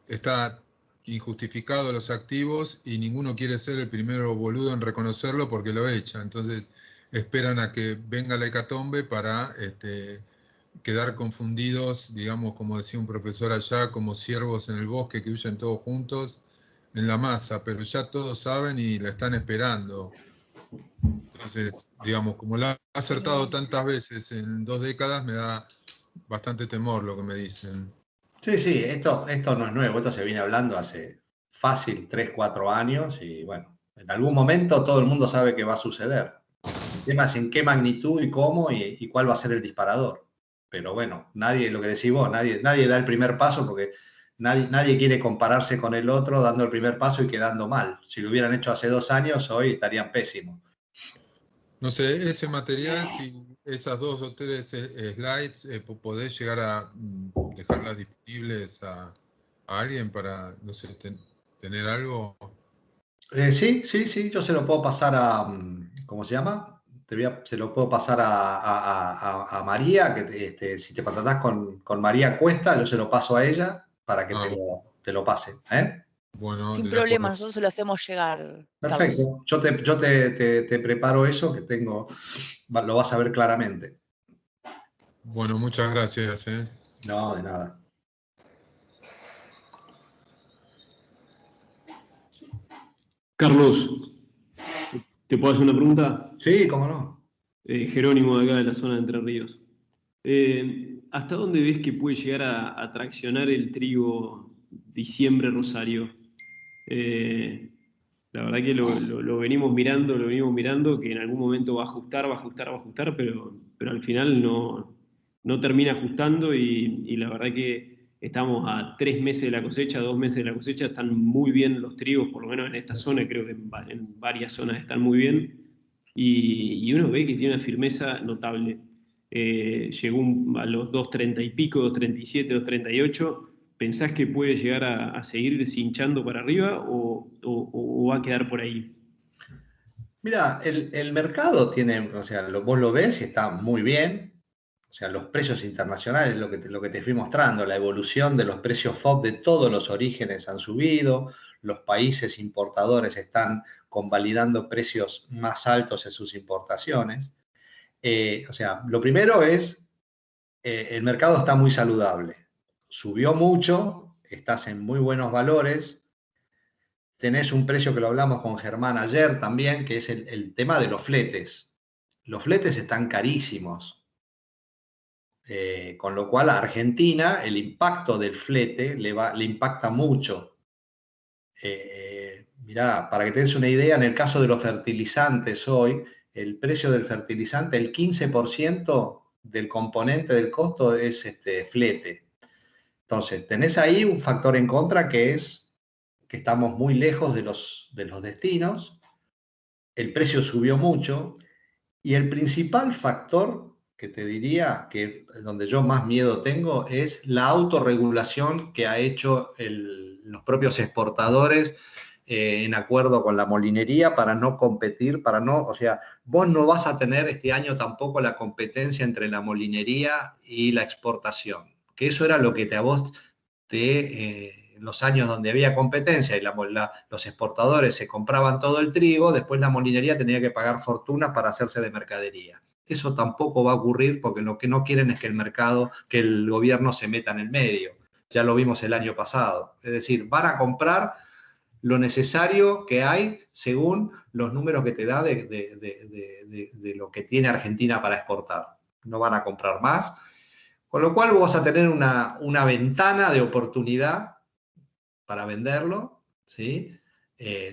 está injustificado los activos y ninguno quiere ser el primero boludo en reconocerlo porque lo echa. Entonces esperan a que venga la hecatombe para quedar confundidos, digamos, como decía un profesor allá, como ciervos en el bosque que huyen todos juntos en la masa, pero ya todos saben y la están esperando. Entonces, digamos, como la ha acertado tantas veces en 2 décadas, me da bastante temor lo que me dicen. Sí, esto no es nuevo, esto se viene hablando hace fácil 3, 4 años y bueno, en algún momento todo el mundo sabe que va a suceder. El tema es en qué magnitud y cómo y cuál va a ser el disparador. Pero bueno, lo que decís vos, nadie da el primer paso porque nadie quiere compararse con el otro dando el primer paso y quedando mal. Si lo hubieran hecho hace 2 años, hoy estarían pésimos. No sé, ese material, si esas 2 o 3 slides, podés llegar a dejarlas disponibles a alguien para, no sé, tener algo. Sí, yo se lo puedo pasar a, ¿cómo se llama? Se lo puedo pasar a María, que si te contratás con María Cuesta, yo se lo paso a ella para que te lo pase. Bueno, sin problema, nosotros se lo hacemos llegar. Perfecto, yo te preparo eso que tengo, lo vas a ver claramente. Bueno, muchas gracias. No, de nada. Carlos, ¿te puedo hacer una pregunta? Sí, cómo no. Jerónimo, de acá de la zona de Entre Ríos. ¿Hasta dónde ves que puede llegar a traccionar el trigo diciembre Rosario? La verdad que lo venimos mirando, que en algún momento va a ajustar, pero al final no termina ajustando y la verdad que estamos a 3 meses de la cosecha, 2 meses de la cosecha, están muy bien los trigos, por lo menos en esta zona, creo que en varias zonas están muy bien y uno ve que tiene una firmeza notable. Llegó a los 2.30 y pico, 2.37, 2.38. ¿Pensás que puede llegar a seguir cinchando para arriba o va a quedar por ahí? Mira, el mercado tiene, o sea, vos lo ves y está muy bien. O sea, los precios internacionales, lo que te fui mostrando, la evolución de los precios FOB de todos los orígenes han subido, los países importadores están convalidando precios más altos en sus importaciones. O sea, lo primero es, el mercado está muy saludable. Subió mucho, estás en muy buenos valores. Tenés un precio que lo hablamos con Germán ayer también, que es el tema de los fletes. Los fletes están carísimos, con lo cual a Argentina el impacto del flete le impacta mucho. Mirá, para que te des una idea, en el caso de los fertilizantes hoy, el precio del fertilizante, el 15% del componente del costo es flete. Entonces, tenés ahí un factor en contra que es que estamos muy lejos de los destinos, el precio subió mucho y el principal factor que te diría que donde yo más miedo tengo es la autorregulación que ha hecho los propios exportadores en acuerdo con la molinería para no competir, o sea, vos no vas a tener este año tampoco la competencia entre la molinería y la exportación, que eso era lo que a vos en los años donde había competencia y los exportadores se compraban todo el trigo, después la molinería tenía que pagar fortunas para hacerse de mercadería. Eso tampoco va a ocurrir porque lo que no quieren es que el gobierno se meta en el medio. Ya lo vimos el año pasado. Es decir, van a comprar lo necesario que hay según los números que te da de lo que tiene Argentina para exportar. No van a comprar más. Con lo cual vos vas a tener una ventana de oportunidad para venderlo, ¿sí?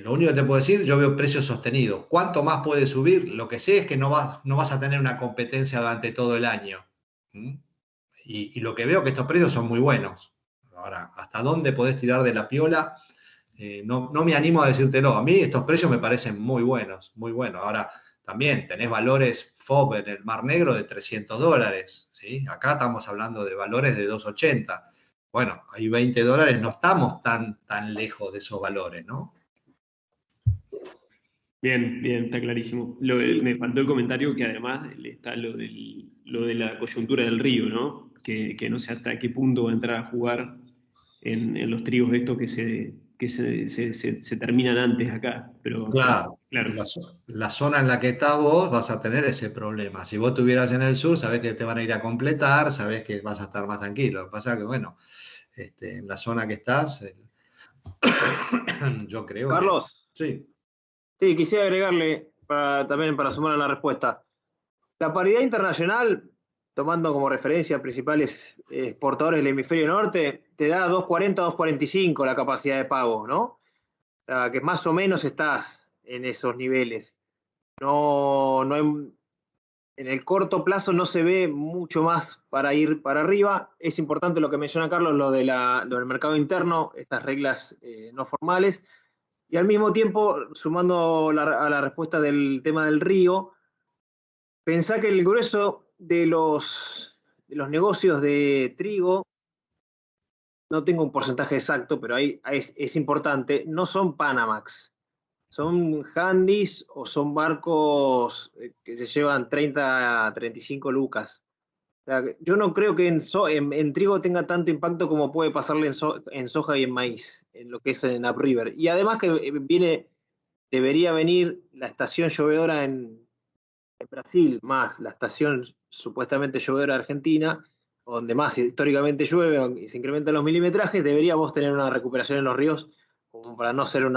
Lo único que te puedo decir, yo veo precios sostenidos. ¿Cuánto más puede subir? Lo que sé es que no vas a tener una competencia durante todo el año. Y lo que veo que estos precios son muy buenos. Ahora, ¿hasta dónde podés tirar de la piola? No me animo a decírtelo. A mí estos precios me parecen muy buenos, muy buenos. Ahora, también tenés valores FOB en el Mar Negro de $300, ¿sí? Acá estamos hablando de valores de 280. Bueno, hay $20, no estamos tan lejos de esos valores, ¿no? Bien, está clarísimo. Me faltó el comentario que además está lo de la coyuntura del río, ¿no? Que no sé hasta qué punto va a entrar a jugar en los trigos estos que se terminan antes acá. Pero Claro, claro. la zona en la que estás vos vas a tener ese problema. Si vos estuvieras en el sur, sabés que te van a ir a completar, sabés que vas a estar más tranquilo. Lo que pasa es que, bueno, en la zona que estás, yo creo Carlos. que... Sí. Sí, quisiera agregarle también para sumar a la respuesta. La paridad internacional, tomando como referencia principales exportadores del hemisferio norte, te da 2.40, 2.45 la capacidad de pago, ¿no? O sea, que más o menos estás en esos niveles. En el corto plazo no se ve mucho más para ir para arriba. Es importante lo que menciona Carlos, lo del mercado interno, estas reglas no formales. Y al mismo tiempo, sumando a la respuesta del tema del río, pensá que el grueso de los negocios de trigo, no tengo un porcentaje exacto, pero ahí es importante, no son Panamax, son handys o son barcos que se llevan 30 a 35 lucas. O sea, yo no creo que en trigo tenga tanto impacto como puede pasarle en soja y en maíz, en lo que es en upriver. Y además que debería venir la estación llovedora en Brasil, más la estación supuestamente llovedora argentina, donde más históricamente llueve y se incrementan los milimetrajes, deberíamos tener una recuperación en los ríos como para no ser un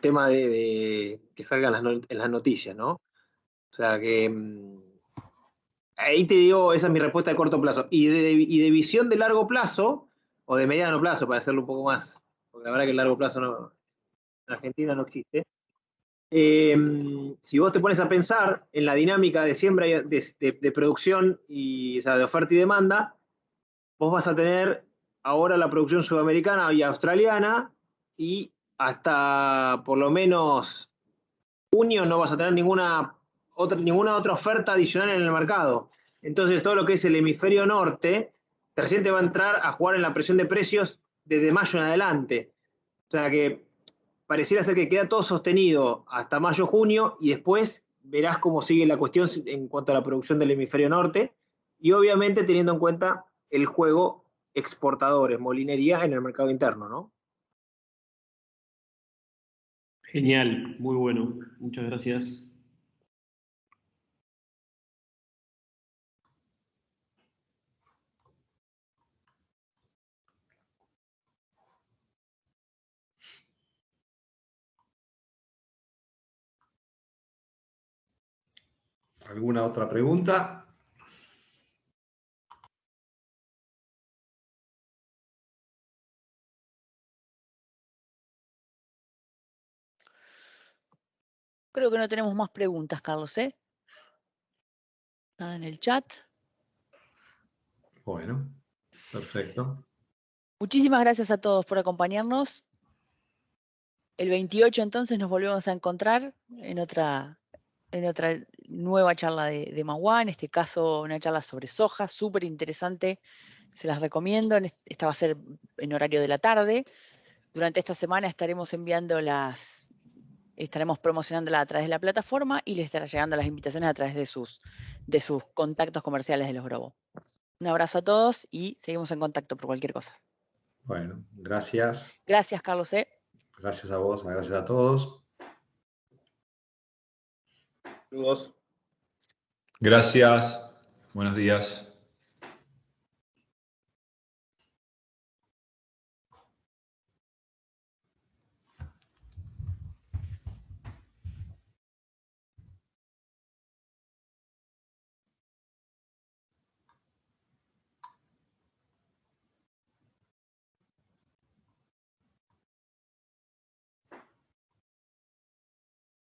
tema de que salga en las noticias, ¿no? O sea que ahí te digo, esa es mi respuesta de corto plazo. Y de visión de largo plazo, o de mediano plazo, para hacerlo un poco más, porque la verdad que el largo plazo no en Argentina no existe. Si vos te pones a pensar en la dinámica de siembra y de producción y, o sea, de oferta y demanda, vos vas a tener ahora la producción sudamericana y australiana, y hasta por lo menos junio no vas a tener ninguna otra oferta adicional en el mercado. Entonces todo lo que es el hemisferio norte recién te va a entrar a jugar en la presión de precios desde mayo en adelante. O sea que pareciera ser que queda todo sostenido hasta mayo-junio, y después verás cómo sigue la cuestión en cuanto a la producción del hemisferio norte, y obviamente teniendo en cuenta el juego exportadores, molinería en el mercado interno, ¿no? Genial, muy bueno. Muchas gracias. ¿Alguna otra pregunta? Creo que no tenemos más preguntas, Carlos, ¿eh? Nada en el chat. Bueno, perfecto. Muchísimas gracias a todos por acompañarnos. El 28 entonces nos volvemos a encontrar en otra nueva charla de Manhwa, en este caso una charla sobre soja, súper interesante, se las recomiendo. Esta va a ser en horario de la tarde. Durante esta semana estaremos promocionándola a través de la plataforma y les estará llegando las invitaciones a través de sus contactos comerciales de los Grobo. Un abrazo a todos y seguimos en contacto por cualquier cosa. Bueno, gracias. Gracias, Carlos. Gracias a vos, gracias a todos. Saludos. Gracias. Buenos días.